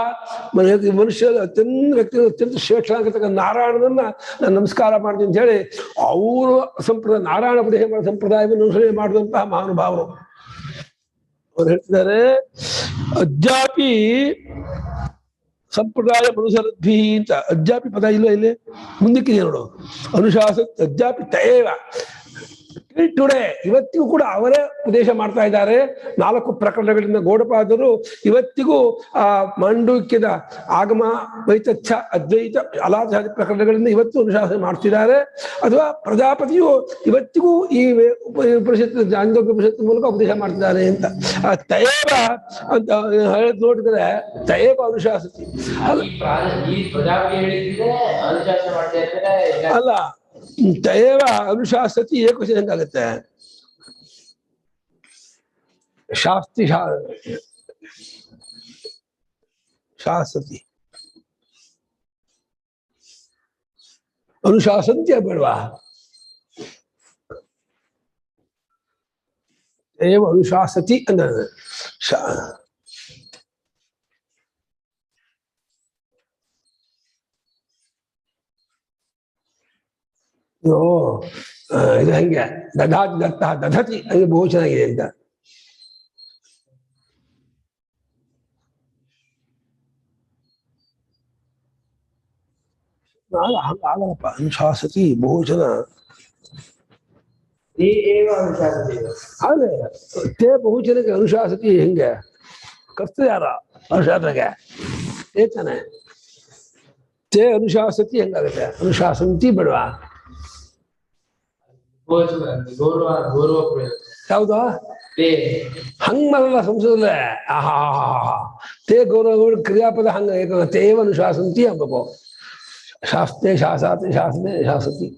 ಮನುಷ್ಯ ಅತ್ಯಂತ ಶ್ರೇಷ್ಠ ನಾರಾಯಣನನ್ನ ನಾನು ನಮಸ್ಕಾರ ಮಾಡ್ತೀನಿ ಅಂತ ಹೇಳಿ ಅವರು ಸಂಪ್ರದಾಯ ನಾರಾಯಣ ಉಪದೇಶ ಮಾಡೋ ಸಂಪ್ರದಾಯವನ್ನು ಅನುಸರಣೆ ಮಾಡಿದಂತಹ ಮಹಾನುಭಾವರು. ಅವ್ರು ಹೇಳ್ತಿದ್ದಾರೆ ಅದ್ಯಾಪಿ ಸಂಪ್ರದಾಯ ಅನುಸರದ್ಭಿ ಅಂತ. ಅದ್ಯಾಪಿ ಪದ ಇಲ್ಲ ಇಲ್ಲಿ, ಮುಂದಕ್ಕಿದೆ ನೋಡು. ಅನುಶಾಸತ್ ಅದ್ಯಾಪಿ ತಯೇವ, ಟುಡೇ, ಇವತ್ತಿಗೂ ಕೂಡ ಅವರೇ ಉಪದೇಶ ಮಾಡ್ತಾ ಇದ್ದಾರೆ. 4 ಪ್ರಕರಣಗಳಿಂದ ಗೌಡಪಾದರು ಇವತ್ತಿಗೂ ಆ ಮಾಂಡುಕ್ಯದ ಆಗಮ, ವೈತಥ್ಯ, ಅದ್ವೈತ, ಅಲಾತ ಪ್ರಕರಣಗಳಿಂದ ಇವತ್ತು ಅನುಶಾಸನೆ ಮಾಡ್ತಿದ್ದಾರೆ. ಅಥವಾ ಪ್ರಜಾಪತಿಯು ಇವತ್ತಿಗೂ ಈ ಉಪನಿಷತ್ತು ಜಾಂಡೋಗ್ಯ ಉಪನಿಷತ್ತು ಮೂಲಕ ಉಪದೇಶ ಮಾಡ್ತಿದ್ದಾರೆ ಅಂತ. ತಯೇವ ಅಂತ ಹೇಳದ್ ನೋಡಿದ್ರೆ ತಯೇವ ಅನುಶಾಸತಿ ಅಲ್ಲ, ತಯೇವ ಅನುಶಾಸತಿ ಏಕವಚನ ಹೆಂಗಾಗತ್ತೆ? ಶಾಸ್ತಿ ಶಾಸತಿ ಅನುಶಾಸಂತಿ ಬೇಡವಾ? ತಯೇವ ಅನುಶಾಸತಿ ಅಂದ್ರೆ ಇದು ಹಂಗೆ ದಧಾತಿ ದತ್ತ ದಧತಿ ಹಂಗೆ ಬಹು ಚೆನ್ನಾಗಿದೆ ಅಂತ. ಆಗಲ್ಲಪ್ಪ, ಅನುಶಾಸತಿ ಬಹುಜನ ಅದೇ ತೇ ಬಹುಜನಕ್ಕೆ ಅನುಶಾಸತಿ ಹೆಂಗೆ ಕರ್ತ ಯಾರ ಅನುಶಾಸನೆಗೆ ಏತಾನೆ ತೇ ಅನುಶಾಸತಿ ಹೆಂಗಾಗತ್ತೆ? ಅನುಶಾಸಂತಿ ಬೇಡವಾ? ಯಾವ್ದು ಹಂಗ್ ಮಾಡಲ್ಲ ಸಂಸ್ಕೃತದಲ್ಲೇ. ಆಹಾ ತೇ ಗೌರವ ಕ್ರಿಯಾಪದ ಹಂಗ ತೇವ ಅನುಶಾಸಂತಿ ಆಗ್ಬೇಕು. ಶಾಸ್ತೆ ಶಾಸಾತಿ ಶಾಸನೆ ಶಾಸತಿ.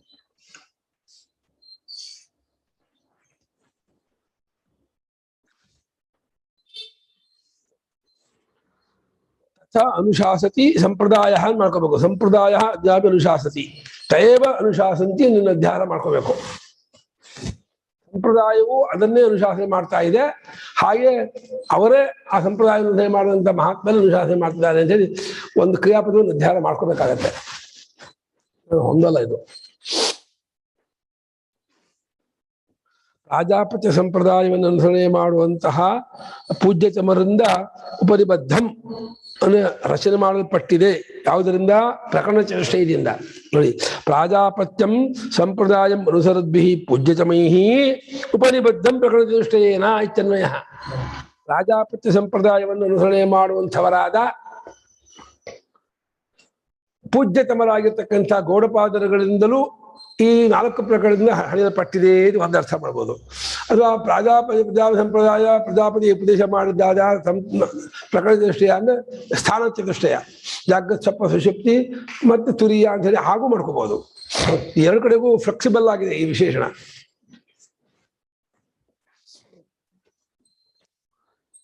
ಅನುಶಾಸತಿ ಸಂಪ್ರದಾಯ ಮಾಡ್ಕೋಬೇಕು. ಸಂಪ್ರದಾಯ ಅದ್ಯಾಪಿ ಅನುಶಾಸತಿ ತಯೇವ ಅನುಶಾಸಂತಿ ನಿನ್ನ ಧ್ಯಾನ ಮಾಡ್ಕೋಬೇಕು. ಸಂಪ್ರದಾಯವು ಅದನ್ನೇ ಅನುಶಾಸನೆ ಮಾಡ್ತಾ ಇದೆ, ಹಾಗೆ ಅವರೇ ಆ ಸಂಪ್ರದಾಯ ಅನುಸರಣೆ ಮಾಡುವಂತ ಮಹಾತ್ಮನ ಅನುಶಾಸನೆ ಮಾಡ್ತಿದ್ದಾರೆ ಅಂತ ಹೇಳಿ ಒಂದು ಕ್ರಿಯಾಪದವನ್ನು ಧ್ಯಾನ ಮಾಡ್ಕೋಬೇಕಾಗತ್ತೆ. ಹೊಂದಲ್ಲ ಇದು. ಪ್ರಾಜಾಪತ್ಯ ಸಂಪ್ರದಾಯವನ್ನು ಅನುಸರಣೆ ಮಾಡುವಂತಹ ಪೂಜ್ಯತಮರಿಂದ ಉಪನಿಬದ್ಧಂ ರಚನೆ ಮಾಡಲ್ಪಟ್ಟಿದೆ. ಯಾವುದರಿಂದ? ಪ್ರಕರಣ ಚತುಷ್ಟಯದಿಂದ. ನೋಡಿ, ಪ್ರಾಜಾಪತ್ಯಂ ಸಂಪ್ರದಾಯಂ ಅನುಸರದ್ಭಿ ಪೂಜ್ಯತಮೈ ಉಪನಿಬದ್ಧಂ ಪ್ರಕರಣ ಚತುಷ್ಟಯೇನ ಇತ್ಯನ್ವಯ. ಪ್ರಾಜಾಪತ್ಯ ಸಂಪ್ರದಾಯವನ್ನು ಅನುಸರಣೆ ಮಾಡುವಂಥವರಾದ ಪೂಜ್ಯತಮರಾಗಿರ್ತಕ್ಕಂಥ ಗೌಡಪಾದರುಗಳಿಂದಲೂ ಈ 4 ಪ್ರಕರಣದಿಂದ ಹಳೆಯಲ್ಪಟ್ಟಿದೆ ಇದು ಒಂದು ಅರ್ಥ ಮಾಡ್ಬೋದು. ಅಥವಾ ಪ್ರಜಾ ಸಂಪ್ರದಾಯ ಪ್ರಜಾಪತಿ ಉಪದೇಶ ಮಾಡಿದ್ದಾದ ಪ್ರಕರಣ ಚತುಷ್ಟಯ ಅಂದ್ರೆ ಸ್ಥಾನ ಚತುಷ್ಟಯ, ಜಾಗೃತ್ ಸ್ವಪ್ನ ಸುಷುಪ್ತಿ ಮತ್ತು ತುರಿಯ ಅಂತ ಹೇಳಿ ಹಾಗೂ ಮಾಡ್ಕೋಬಹುದು. 2 ಕಡೆಗೂ ಫ್ಲೆಕ್ಸಿಬಲ್ ಆಗಿದೆ ಈ ವಿಶೇಷಣ.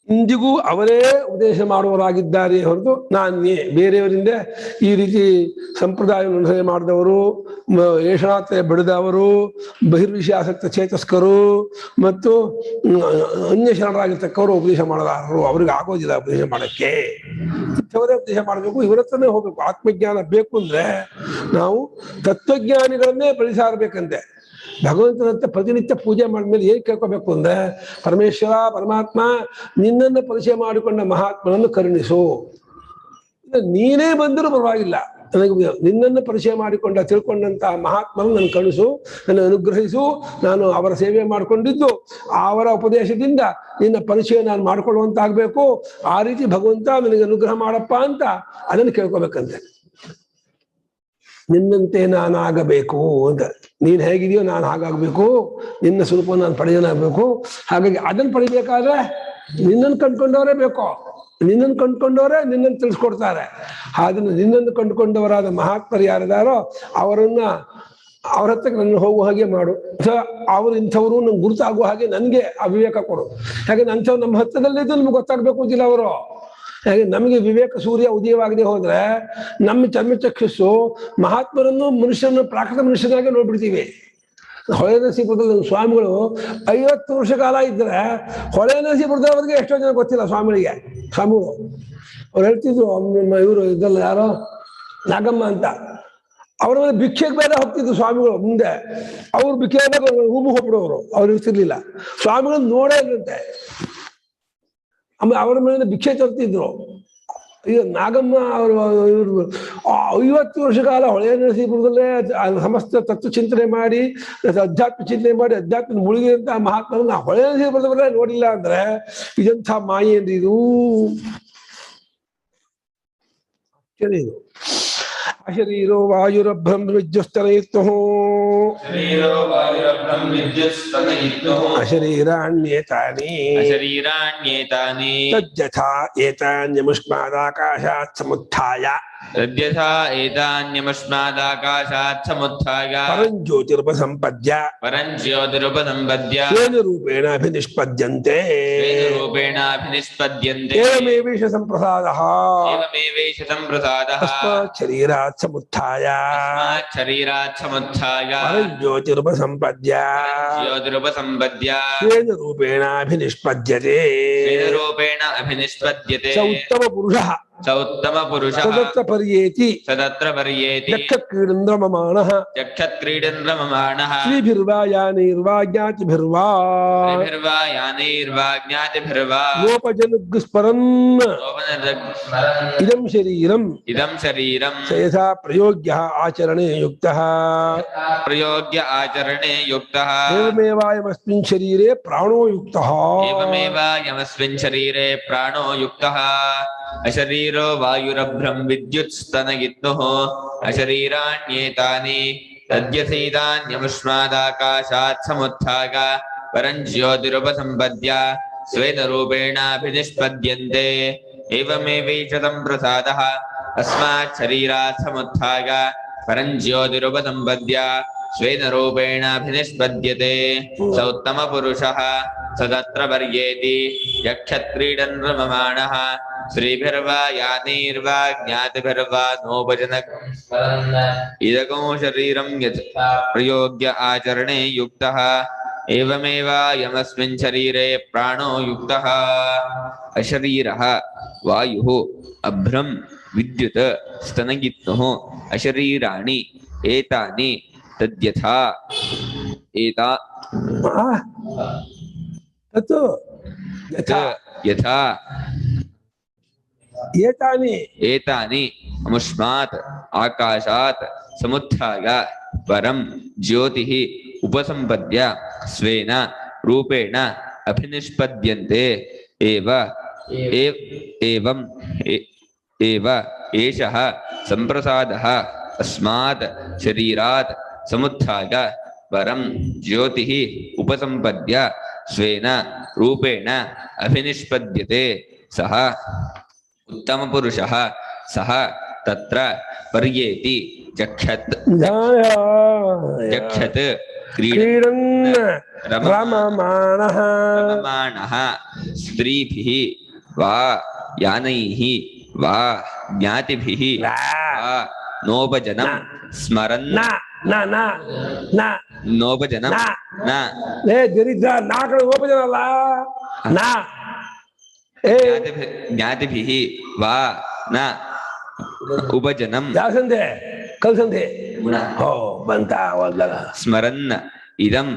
ಇಂದಿಗೂ ಅವರೇ ಉಪದೇಶ ಮಾಡುವವರಾಗಿದ್ದಾರೆ ಹೊರತು ನಾನೇ ಬೇರೆಯವರಿಂದ ಈ ರೀತಿ ಸಂಪ್ರದಾಯವನ್ನು ಅನುಸರಣೆ ಮಾಡಿದವರು, ಏಷಣಾತ್ರ ಬೆಳೆದವರು, ಬಹಿರ್ವಿಷಯಾಸಕ್ತ ಚೇತಸ್ಕರು ಮತ್ತು ಅನ್ಯ ಶರಣರಾಗಿರ್ತಕ್ಕವರು ಉಪದೇಶ ಮಾಡಲಾರರು. ಅವ್ರಿಗೆ ಆಗೋದಿಲ್ಲ ಉಪದೇಶ ಮಾಡಕ್ಕೆ. ಇಂಥವರೇ ಉಪದೇಶ ಮಾಡಬೇಕು, ಇವರ ಹತ್ರನೇ ಹೋಗ್ಬೇಕು. ಆತ್ಮಜ್ಞಾನ ಬೇಕು ಅಂದ್ರೆ ನಾವು ತತ್ವಜ್ಞಾನಿಗಳನ್ನೇ ಪರಿಸಾರಬೇಕಂತೆ. ಭಗವಂತನಂತ ಪ್ರತಿನಿತ್ಯ ಪೂಜೆ ಮಾಡಿದ್ಮೇಲೆ ಏನ್ ಕೇಳ್ಕೋಬೇಕು ಅಂದ್ರೆ, ಪರಮೇಶ್ವರ ಪರಮಾತ್ಮ ನಿನ್ನನ್ನು ಪರಿಚಯ ಮಾಡಿಕೊಂಡ ಮಹಾತ್ಮನನ್ನು ಕರುಣಿಸು. ನೀನೇ ಬಂದರೂ ಪರವಾಗಿಲ್ಲ, ನನಗೆ ನಿನ್ನನ್ನು ಪರಿಚಯ ಮಾಡಿಕೊಂಡ ತಿಳ್ಕೊಂಡಂತಹ ಮಹಾತ್ಮನು ನನ್ನ ಕರುಣಿಸು, ನನ್ನ ಅನುಗ್ರಹಿಸು. ನಾನು ಅವರ ಸೇವೆ ಮಾಡಿಕೊಂಡಿದ್ದು ಅವರ ಉಪದೇಶದಿಂದ ನಿನ್ನ ಪರಿಚಯ ನಾನು ಮಾಡ್ಕೊಳ್ಳುವಂತಾಗಬೇಕು. ಆ ರೀತಿ ಭಗವಂತ ನನಗೆ ಅನುಗ್ರಹ ಮಾಡಪ್ಪ ಅಂತ ಅದನ್ನು ಕೇಳ್ಕೋಬೇಕಂತೆ. ನಿನ್ನಂತೆ ನಾನಾಗಬೇಕು ಅಂತ. ನೀನ್ ಹೇಗಿದೆಯೋ ನಾನು ಹಾಗಾಗಬೇಕು, ನಿನ್ನ ಸ್ವರೂಪ ನಾನು ಪಡೆಯೋನಾಗಬೇಕು. ಹಾಗಾಗಿ ಅದನ್ನು ಪಡಿಬೇಕಾದ್ರೆ ನಿನ್ನನ್ನು ಕಂಡುಕೊಂಡವರೇ ಬೇಕು. ನಿನ್ನನ್ನು ಕಂಡುಕೊಂಡವರೇ ನಿನ್ನನ್ನು ತಿಳಿಸ್ಕೊಡ್ತಾರೆ. ಅದನ್ನು ನಿನ್ನನ್ನು ಕಂಡುಕೊಂಡವರಾದ ಮಹಾತ್ಮರು ಯಾರಿದಾರೋ ಅವರನ್ನ ಅವ್ರ ಹತ್ರಕ್ಕೆ ನನ್ನ ಹೋಗುವ ಹಾಗೆ ಮಾಡು. ಅವ್ರು ಇಂಥವ್ರು ನಂಗೆ ಗುರುತಾಗುವ ಹಾಗೆ ನನಗೆ ಅವಿವೇಕ ಕೊಡು. ಹಾಗೆ ಅಂಥವ್ರು ನಮ್ಮ ಹತ್ರದಲ್ಲಿದ್ದು ನಮ್ಗೆ ಗೊತ್ತಾಗ್ಬೇಕು ಅಂತಿಲ್ಲ ಅವರು. ಹಾಗೆ ನಮಗೆ ವಿವೇಕ ಸೂರ್ಯ ಉದಯವಾಗದೆ ಹೋದ್ರೆ ನಮ್ಮ ಚರ್ಮಚಕ್ಷಸ್ಸು ಮಹಾತ್ಮರನ್ನು ಮನುಷ್ಯರನ್ನು ಪ್ರಾಕೃತ ಮನುಷ್ಯನಾಗೆ ನೋಡ್ಬಿಡ್ತೀವಿ. ಹೊಳೆ ನರಸೀಪುರದಲ್ಲಿ ಸ್ವಾಮಿಗಳು 50 ವರ್ಷ ಕಾಲ ಇದ್ರೆ ಹೊಳೆ ನರಸೀಪುರದವರಿಗೆ ಎಷ್ಟೋ ಜನ ಗೊತ್ತಿಲ್ಲ ಸ್ವಾಮಿಗಳಿಗೆ. ಸ್ವಾಮಿಗಳು ಅವ್ರು ಹೇಳ್ತಿದ್ರು, ಇವರು ಇದಲ್ಲ ಯಾರೋ ನಾಗಮ್ಮ ಅಂತ, ಅವ್ರ ಮೇಲೆ ಭಿಕ್ಷೆಗೆ ಬೇರೆ ಹೋಗ್ತಿದ್ರು ಸ್ವಾಮಿಗಳು. ಮುಂದೆ ಅವ್ರು ಭಿಕ್ಷೆ ಹೂಮು ಹೋಗ್ಬಿಡೋರು, ಅವ್ರು ಇರ್ತಿರ್ಲಿಲ್ಲ. ಸ್ವಾಮಿಗಳನ್ನ ನೋಡೇ ಇಲ್ಲಂತೆ. ಆಮೇಲೆ ಅವರ ಮೇಲೆ ಭಿಕ್ಷೆ ತರ್ತಿದ್ರು. ಈಗ ನಾಗಮ್ಮ ಅವರು ಇವರು 50 ವರ್ಷ ಕಾಲ ಹೊಳೆ ನರಸೀಪುರದಲ್ಲೇ ಸಮಸ್ತ ತತ್ವ ಚಿಂತನೆ ಮಾಡಿ ಅಧ್ಯಾತ್ಮ ಚಿಂತನೆ ಮಾಡಿ ಅಧ್ಯಾತ್ಮ ಮುಳುಗಿದಂತಹ ಮಹಾತ್ಮರನ್ನ ಹೊಳೆ ನರಸೀಪುರದವರೇ ನೋಡಿಲ್ಲ ಅಂದ್ರೆ ಇದಂಥ ಮಾಯೆ ಏನ್ರಿ ಇದು. ಇದು ಅಶರೀರೋ ವಾಯುರಭ್ರಂ ವಿದ್ಯುಸ್ತನಯಿತ್ವೋ ಅಶರೀರಾಣ್ಯೇತಾನಿ ತದ್ಯಥಾ ಏತಾನ್ಯಮುಷ್ಮಾದಾಕಾಶಾತ್ ಸಮುತ್ಥಾಯ ಪರಂಜ್ಯೋತಿರುಪಸಂಪದ್ಯ ಸ್ವೇನ ರೂಪೇಣ ಅಭಿನಿಷ್ಪದ್ಯಂತೆ ಏವಮೇವೇಷ ಸಂಪ್ರಸಾದಃ ತಸ್ಮಾತ್ ಶರೀರಾತ್ ಸಮುತ್ಥಾಯ ಪರಂಜ್ಯೋತಿರುಪಸಂಪದ್ಯ ಸ್ವೇನ ರೂಪೇಣ ಅಭಿನಿಷ್ಪದ್ಯತೆ ಸ ಉತ್ತಮ ಪುರುಷಃ ಸದತ್ರ ಪರ್ಯೇತಿ ಯಕ್ಷತ್ಕ್ರೀಡಂದ್ರಮಮಾಣಃ ಶ್ರೀಭಿರ್ವಾ ಯಾನೈರ್ವಾ ಜ್ಞಾತಿಭಿರ್ವಾ ಲೋಪಜನುಗ್ಸ್ಮರನ್ ಇದಂ ಶರೀರಂ ಸ ಯಥಾ ಪ್ರಯೋಗ್ಯ ಆಚರಣೆ ಯುಕ್ತಃ ಏವಮೇವಾಯಮಸ್ಮಿನ್ ಶರೀರೆ ಪ್ರಾಣೋ ಯುಕ್ತಃ ಅಶರೀರೋ ವಾಯುರಭ್ರಂ ವಿದ್ಯುತ್ಸ್ತನಯಿತ್ನುಃ ಅಶರೀರಾಣ್ಯೇತಾನಿ ತದ್ಯಥೈತಾನ್ಯಮುಷ್ಮಾದಾಕಾಶಾತ್ ಸಮುತ್ಥಾಯ ಪರಂಜ್ಯೋತಿರುಪಸಂಪದ್ಯ ಸ್ವೇನ ರೂಪೇಣಾಭಿನಿಷ್ಪದ್ಯಂತೆ ಏವಮೇವೈಷ ಸಂಪ್ರಸಾದಃ ತಸ್ಮಾತ್ ಶರೀರಾತ್ ಸಮುತ್ಥಾಯ ಪರಂಜ್ಯೋತಿರುಪಸಂಪದ್ಯ ಸ್ವೇನ ರೂಪೇಣಾಭಿನಿಷ್ಪದ್ಯತೆ ಸ ಉತ್ತಮ ಪುರುಷಃ ಸದತ್ರ ವರ್ಯೇತಿ ಯಕ್ಷತ್ಕ್ರೀಡನ್ ರಮಮಾಣಃ श्रीभिर्वा यानैर्वा ज्ञातिभिर्वा नोपजन इदगो शरीरं यत् प्रयोग्य आचरणे युक्तः एवमेव यमस्मिन् शरीरे प्राणो युक्तः अशरीरः वायुः अभ्रं विद्युत् स्तनगित्नुः अशरीराणि एतानि तद्यथा एता तत्तु यथा एतानि अमुष्मात् आकाशात् समुत्थाय परं ज्योतिः उपसम्पद्य स्वेन रूपेण अभिनिष्पद्यन्ते एव एषः सम्प्रसादः अस्मात् शरीरात् समुत्थाय परं ज्योतिः उपसम्पद्य स्वेन रूपेण अभिनिष्पद्यते सः उत्तमपुरुषः सः तत्र पर्येति जक्षत् क्रीडन् रममाणः स्त्रीभिः वा यानैः वा ज्ञातिभिः वा नोपजनं स्मरन् नोपजनं न दरिद्र नाकड़ उपजन अಲ್ಲ ನಾ ज्ञातिभिः वा न उपजनं ಯಾಸಂದೆ ಕಲ್ಸಂದೆ ಓ ಬಂತ ಒಳ್ಳ स्मरन् इदं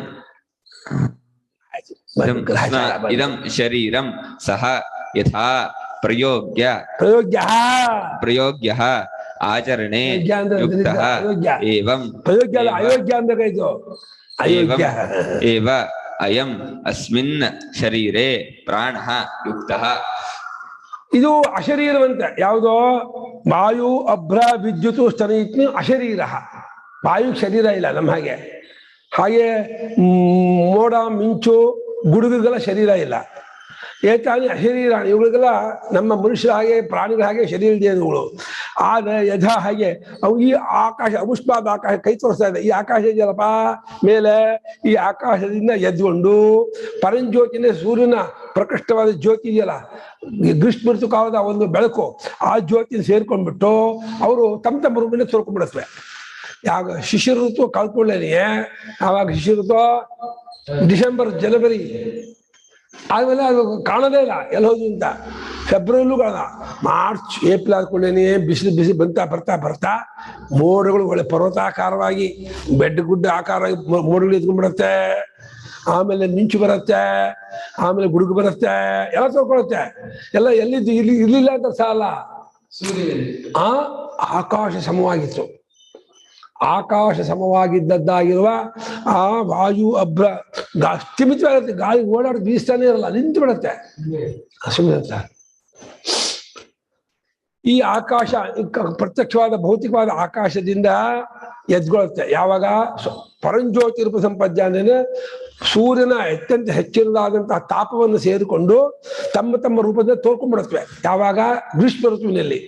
शरीरं सः यथा प्रयोग्यः आचरणे युक्तः एवं एव अयम् अस्मिन् शरीरे प्राणः युक्तः ಇದು ಅಶರೀರವಂತ ಯಾವುದೋ ವಾಯು ಅಭ್ರ ವಿದ್ಯುತ್ ಸ್ತನ ಅಶರೀರ ವಾಯು ಶರೀರ ಇಲ್ಲ ನಮ್ಮ ಹಾಗೆ ಮೋಡ ಮಿಂಚು ಗುಡುಗುಗಳ ಶರೀರ ಇಲ್ಲ ಏತಾನಿ ಅಶರೀರ ಇವುಗಳಿಗೆಲ್ಲ ನಮ್ಮ ಮನುಷ್ಯರ ಹಾಗೆ ಪ್ರಾಣಿಗಳ ಹಾಗೆ ಶರೀರ ಇವುಗಳು ಆದ್ರೆ ಯಥಾ ಹಾಗೆ ಅವು ಈ ಆಕಾಶ ಅಮುಷ್ಪಾದ ಆಕಾಶ ಕೈ ತೋರಿಸ್ತಾ ಇದೆ ಈ ಆಕಾಶ ಇದೆಯಲ್ಲಪ್ಪ ಮೇಲೆ ಈ ಆಕಾಶದಿಂದ ಎದ್ಕೊಂಡು ಪರಂಜ್ಯೋತಿನ ಸೂರ್ಯನ ಪ್ರಕೃಷ್ಟವಾದ ಜ್ಯೋತಿ ಇದೆಯಲ್ಲ ಗ್ರೀಷ್ಮ ಋತುಕಾಲದ ಒಂದು ಬೆಳಕು ಆ ಜ್ಯೋತಿನ ಸೇರ್ಕೊಂಡ್ಬಿಟ್ಟು ಅವರು ತಮ್ಮ ರೂಪಿನ ತೋರ್ಕೊಂಡ್ಬಿಡುತ್ತವೆ ಯಾವ ಶಿಶಿರ ಋತು ಕಳ್ಕೊಳ್ಳೇನೆ ಆವಾಗ ಶಿಶಿರ ಋತು ಡಿಸೆಂಬರ್ ಜನವರಿ ಆದ್ಮೇಲೆ ಅದು ಕಾಣೋದೇ ಇಲ್ಲ ಎಲ್ಲೋದು ಅಂತ ಫೆಬ್ರವರಿಲೂ ಕಾಣದ ಮಾರ್ಚ್ ಏಪ್ರಿಲ್ ಆದ್ಕೊಳ್ಳೇನೆ ಬಿಸಿ ಬರ್ತಾ ಮೋಡಗಳು ಒಳ್ಳೆ ಪರ್ವತಾಕಾರವಾಗಿ ಬೆಡ್ ಗುಡ್ಡ ಆಕಾರವಾಗಿ ಮೋಡಗಳು ಎತ್ಕೊಂಡ್ಬಿಡತ್ತೆ ಆಮೇಲೆ ಮಿಂಚು ಬರುತ್ತೆ ಆಮೇಲೆ ಗುಡುಗು ಬರುತ್ತೆ ಎಲ್ಲ ತೋರ್ಕೊಳುತ್ತೆ ಎಲ್ಲ ಎಲ್ಲಿದ್ದು ಇಲ್ಲಿ ಇರ್ಲಿಲ್ಲ ಅಂತ ಸಾಲ ಆ ಆಕಾಶ ಸಮವಾಗಿತ್ತು ಆಕಾಶ ಸಮವಾಗಿದ್ದದ್ದಾಗಿರುವ ಆ ವಾಯು ಅಭ್ರ ಸ್ಥಿಮಿತವಾಗುತ್ತೆ ಗಾಳಿ ಓಡಾಡಿ ಬೀಸ್ತಾನೆ ಇರಲ್ಲ ನಿಂತು ಬಿಡುತ್ತೆ ಸುಮ್ಮನೆ ಈ ಆಕಾಶ ಪ್ರತ್ಯಕ್ಷವಾದ ಭೌತಿಕವಾದ ಆಕಾಶದಿಂದ ಎದ್ಗೊಳುತ್ತೆ ಯಾವಾಗ ಪರಂಜ್ಯೋತಿ ರೂಪ ಸಂಪದ್ಯ ಅಂದ್ರೆ ಸೂರ್ಯನ ಅತ್ಯಂತ ಹೆಚ್ಚಿನದಾದಂತಹ ತಾಪವನ್ನು ಸೇರಿಕೊಂಡು ತಮ್ಮ ರೂಪದಿಂದ ತೋರ್ಕೊಂಡ್ಬಿಡುತ್ತವೆ ಯಾವಾಗ ಗ್ರೀಷ್ಮ ಋತುವಿನಲ್ಲಿ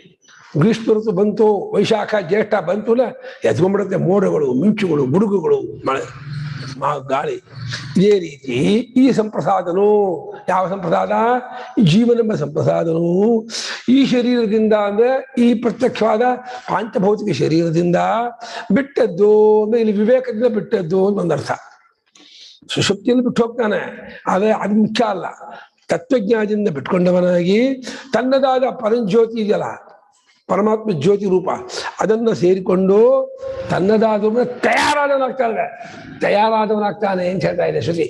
ಗ್ರೀಷ್ಮ ಋತು ಬಂತು ವೈಶಾಖ ಜ್ಯೇಷ್ಠ ಬಂತು ಎದ್ಕೊಂಡ್ಬಿಡುತ್ತೆ ಮೋಡಗಳು ಮಿಂಚುಗಳು ಗುಡುಗುಗಳು ಮಳೆ ಗಾಳಿ ಇದೇ ರೀತಿ ಈ ಸಂಪ್ರಸಾದನು ಯಾವ ಸಂಪ್ರಸಾದ ಜೀವನೆಂಬ ಸಂಪ್ರಸಾದನು ಈ ಶರೀರದಿಂದ ಅಂದ್ರೆ ಈ ಪ್ರತ್ಯಕ್ಷವಾದ ಪಾಂಚಭೌತಿಕ ಶರೀರದಿಂದ ಬಿಟ್ಟದ್ದು ಅಂದ್ರೆ ಇಲ್ಲಿ ವಿವೇಕದಿಂದ ಬಿಟ್ಟದ್ದು ಅಂತ ಒಂದರ್ಥ ಸುಷುಪ್ತಿಯಲ್ಲಿ ಬಿಟ್ಟು ಹೋಗ್ತಾನೆ ಆದ್ರೆ ಅದು ಮುಖ್ಯ ಅಲ್ಲ ತತ್ವಜ್ಞಾನದಿಂದ ಬಿಟ್ಕೊಂಡವನಾಗಿ ತನ್ನದಾದ ಪರಂಜ್ಯೋತಿ ಇದೆಯಲ್ಲ ಪರಮಾತ್ಮ ಜ್ಯೋತಿ ರೂಪ ಅದನ್ನ ಸೇರಿಕೊಂಡು ತನ್ನದಾದ ತಯಾರಾದವನಾಗ್ತಾನೆ ಅಂತ ಹೇಳ್ತಾ ಇದೆ ಶ್ರುತಿ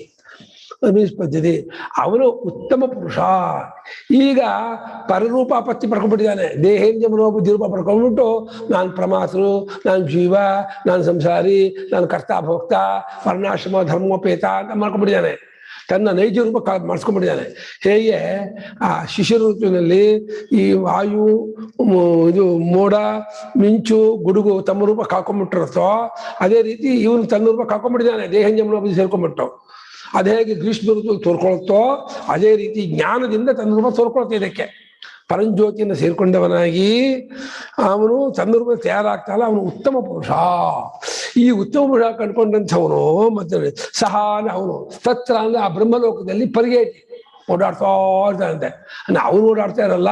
ಪದ್ಧತಿ ಅವನು ಉತ್ತಮ ಪುರುಷ ಈಗ ಪರರೂಪ ಪತ್ತಿ ಪಡ್ಕೊಂಡ್ಬಿಟ್ಟಿದ್ದಾನೆ ದೇಹೇಂದ್ರ ಮನೋಬುದ್ಧಿ ರೂಪ ಪಡ್ಕೊಂಡ್ಬಿಟ್ಟು ನಾನು ಪ್ರಮಾತೃ ನಾನು ಜೀವ ನಾನು ಸಂಸಾರಿ ನಾನು ಕರ್ತ ಭೋಕ್ತ ವರ್ಣಾಶ್ರಮ ಧರ್ಮೋಪೇತ ಅಂತ ಮಾಡ್ಕೊಂಡ್ಬಿಟ್ಟಿದ್ದಾನೆ ತನ್ನ ನೈಜ ರೂಪ ಮಾಡಿಸ್ಕೊಂಡ್ಬಿಟ್ಟಿದ್ದಾನೆ ಹೇಗೆ ಆ ಶಿಶಿರ ಋತುವಿನಲ್ಲಿ ಈ ವಾಯು ಇದು ಮೋಡ ಮಿಂಚು ಗುಡುಗು ತಮ್ಮ ರೂಪ ಕಾಕೊಂಡ್ಬಿಟ್ಟಿರುತ್ತೋ ಅದೇ ರೀತಿ ಇವನು ತನ್ನ ರೂಪ ಕಾಕೊಂಡ್ಬಿಟ್ಟಿದ್ದಾನೆ ದೇಹಂಜಮನೋಬುದ್ಧಿ ಸೇರ್ಕೊಂಡ್ಬಿಟ್ಟು ಅದೇ ಹೇಗೆ ಗ್ರೀಷ್ಮ ಋತು ತೋರ್ಕೊಳುತ್ತೋ ಅದೇ ರೀತಿ ಜ್ಞಾನದಿಂದ ತನ್ನ ರೂಪ ತೋರ್ಕೊಳ್ತಾ ಇದಕ್ಕೆ ಪರಂಜ್ಯೋತಿಯನ್ನು ಸೇರ್ಕೊಂಡವನಾಗಿ ಅವನು ತನ್ನ ರೂಪ ತಯಾರಾಗ್ತಾನಲ್ಲ ಅವನು ಉತ್ತಮ ಪುರುಷ ಈ ಉತ್ತಮ ಪುರುಷ ಕಂಡ್ಕೊಂಡಂಥವನು ಮತ್ತೆ ಸಹ ಅವನು ತತ್ರ ಅಂದ್ರೆ ಆ ಬ್ರಹ್ಮಲೋಕದಲ್ಲಿ ಪರಿಗೇಟಿ ಓಡಾಡ್ತಾ ಇರ್ತಾನಂತೆ. ಅವನು ಓಡಾಡ್ತಾ ಇರಲ್ಲ,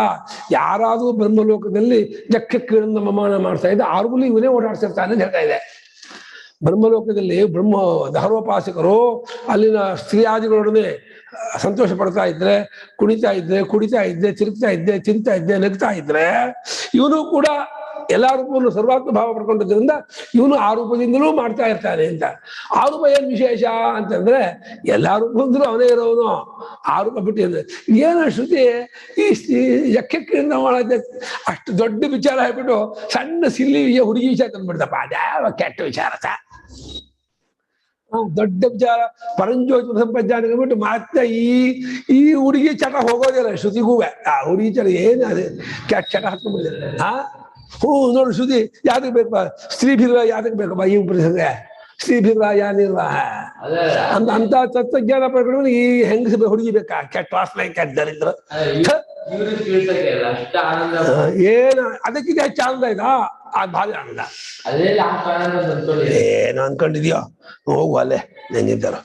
ಯಾರಾದ್ರೂ ಬ್ರಹ್ಮಲೋಕದಲ್ಲಿ ಜಕ್ಕಕ್ಕಿಳಿದ ಮಮಾನ ಮಾಡ್ತಾ ಇದ್ದ ಆರ್ಗುಲಿ ಇವನೇ ಓಡಾಡ್ತಿರ್ತಾನೆ ಅಂತ ಹೇಳ್ತಾ ಇದೆ. ಬ್ರಹ್ಮಲೋಕದಲ್ಲಿ ಬ್ರಹ್ಮ ದಹರೋಪಾಸಕರು ಅಲ್ಲಿನ ಸ್ತ್ರೀಯಾದಿಗಳೊಡನೆ ಸಂತೋಷ ಪಡ್ತಾ ಇದ್ರೆ, ಕುಣಿತಾ ಇದ್ರೆ, ತಿರುಗ್ತಾ ಇದ್ದೆ, ತಿಂತಾ ಇದ್ದೆ, ನಗ್ತಾ ಇದ್ರೆ, ಇವನು ಕೂಡ ಎಲ್ಲಾ ರೂಪವನ್ನು ಸರ್ವಾತ್ಮ ಭಾವ ಪಡ್ಕೊಂಡಿದ್ದರಿಂದ ಇವನು ಆ ರೂಪದಿಂದಲೂ ಮಾಡ್ತಾ ಇರ್ತಾನೆ ಅಂತ. ಆ ರೂಪ ಏನ್ ವಿಶೇಷ ಅಂತಂದ್ರೆ ಎಲ್ಲಾ ರೂಪದಿಂದಲೂ ಅವನೇ ಇರೋನು, ಆ ರೂಪ ಬಿಟ್ಟು ಏನು ಶ್ರುತಿ ಈ ಯಕ್ಷಕ್ಕಿಂತ ಮಾಡತ್ತೆ ಅಷ್ಟು ದೊಡ್ಡ ವಿಚಾರ ಹೇಳ್ಬಿಟ್ಟು ಸಣ್ಣ ಸಿಲ್ಲಿ ಹುಡುಗಿ ವಿಚಾರ ತಂದ್ಬಿಡ್ತಪ್ಪ. ಅದ್ಯಾವ ಕೆಟ್ಟ ವಿಚಾರ ದೊಡ್ಡ ವಿಚಾರ ಪರಂಜ್ಯೋತಿ ಸಂಪಜ್ಞಾನ ಬಿಟ್ಟು ಮತ್ತೆ ಈ ಹುಡುಗಿ ಚಟ ಹೋಗೋದಿಲ್ಲ ಶ್ರುತಿಗೂ. ಆ ಹುಡುಗಿ ಚಟ ಏನು ಅದೇ ಕೆಟ್ಟ ಚಟ ಹಾಕೊಂಡ್ಬಿಟ್ಟಿದೆ. ನೋಡು ಶ್ರುತಿ ಯಾವ್ದಕ್ ಬೇಕಪ್ಪ, ಸ್ತ್ರೀಭಿರ್ವಾಹ ಯಾವ್ದಕ್ ಬೇಕಪ್ಪ ಈ ಪ್ರಸಂಗ, ಸ್ತ್ರೀಭಿರ್ವಾಹ ಯಾನಿರ್ವಾಹ ಅಂತ ತತ್ವಜ್ಞಾನ ಪಡ್ಕೊಂಡು ಈ ಹೆಂಗಸ ಹುಡುಗಿ ಬೇಕಾ ಕೆಟ್ಟ ವಾಸನೆ ಕೆಟ್ಟ ದರಿದ್ರ ಏನು ಅದಕ್ಕಿಂತ ಹೆಚ್ಚು ಆನಂದ ಇಲ್ಲ. ಅದ್ ಭಾಳ ಆನಂದ ಏನು ಅನ್ಕೊಂಡಿದ್ಯೋ ಹೋಗು ಅಲ್ಲೇ ಹೆಂಗಿದ್ದಾರ.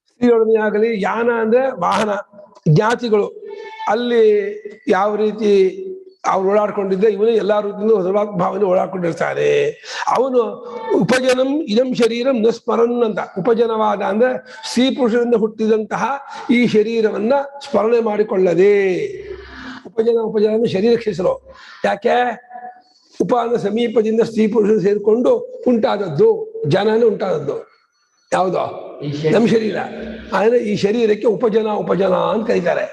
ಸ್ತ್ರೀಯೊಡನೆ ಆಗಲಿ, ಯಾನ ಅಂದ್ರೆ ವಾಹನ, ಜ್ಞಾತಿಗಳು ಅಲ್ಲಿ ಯಾವ ರೀತಿ ಅವ್ರು ಓಡಾಡ್ಕೊಂಡಿದ್ದೆ ಇವನು ಎಲ್ಲಾ ರೀತಿಯಿಂದ ಸರ್ವಾತ್ಮ ಭಾವನೆ ಓಡಾಡ್ಕೊಂಡಿರ್ತಾರೆ. ಅವನು ಉಪಜನಂ ಇದಂ ಶರೀರಂ ನ ಸ್ಮರನ್ ಅಂತ. ಉಪಜನವಾದ ಅಂದ್ರೆ ಸ್ತ್ರೀ ಪುರುಷರಿಂದ ಹುಟ್ಟಿದಂತಹ ಈ ಶರೀರವನ್ನ ಸ್ಮರಣೆ ಮಾಡಿಕೊಳ್ಳದೆ. ಉಪಜನ ಅಂದ್ರೆ ಶರೀರಕ್ಕೆ ಹೆಸರು. ಯಾಕೆ? ಉಪ ಅಂದ್ರೆ ಸಮೀಪದಿಂದ ಸ್ತ್ರೀ ಪುರುಷರು ಸೇರಿಕೊಂಡು ಉಂಟಾದದ್ದು, ಜನನೇ ಉಂಟಾದದ್ದು. ಯಾವುದೋ ನಮ್ಮ ಶರೀರ, ಅಂದ್ರೆ ಈ ಶರೀರಕ್ಕೆ ಉಪಜನ ಅಂತ ಕರೀತಾರೆ.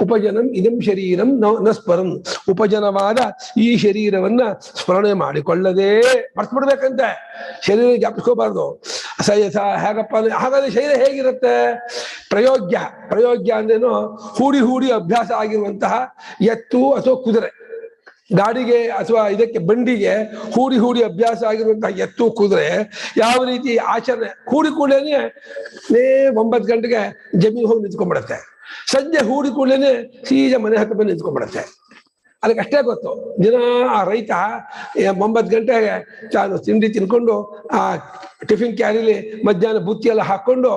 ಉಪಜನಂ ಇದಂ ಶರೀರಂ ನ ಸ್ಮರನ್. ಉಪಜನವಾದ ಈ ಶರೀರವನ್ನ ಸ್ಮರಣೆ ಮಾಡಿಕೊಳ್ಳದೆ ಮರ್ಸ್ಬಿಡ್ಬೇಕಂತೆ. ಶರೀರ ಜ್ಞಾಪಿಸ್ಕೋಬಾರ್ದು. ಹೇಗಪ್ಪ ಅಂದ್ರೆ ಹಾಗಾದ್ರೆ ಶರೀರ ಹೇಗಿರುತ್ತೆ? ಪ್ರಯೋಗ್ಯ ಅಂದ್ರೇನು? ಹೂಡಿ ಅಭ್ಯಾಸ ಆಗಿರುವಂತಹ ಎತ್ತು ಅಥವಾ ಕುದುರೆ, ಗಾಡಿಗೆ ಅಥವಾ ಇದಕ್ಕೆ ಬಂಡಿಗೆ ಹೂಡಿ ಅಭ್ಯಾಸ ಆಗಿರುವಂತಹ ಎತ್ತು ಕುದುರೆ ಯಾವ ರೀತಿ ಆಚರಣೆ ಕೂಡಲೇನೆ 9 ಗಂಟೆಗೆ ಜಮೀನು ಹೋಗಿ ನಿಂತ್ಕೊಂಡ್ಬಿಡತ್ತೆ. ಸಂಜೆ ಹೂಡಿ ಕೂಡಲೇನೆ ಸೀದಾ ಮನೆ ಹತ್ರ ಬಂದು ನಿಂತ್ಕೊಂಡ್ಬಿಡತ್ತೆ. ಅದಕ್ಕೆ ಅಷ್ಟೇ ಗೊತ್ತು. ದಿನ ಆ ರೈತ 9 ಗಂಟೆಗೆ ತಿಂಡಿ ತಿನ್ಕೊಂಡು ಆ ಟಿಫಿನ್ ಕ್ಯಾರಿಲಿ ಮಧ್ಯಾಹ್ನ ಬುತ್ತಿ ಎಲ್ಲ ಹಾಕೊಂಡು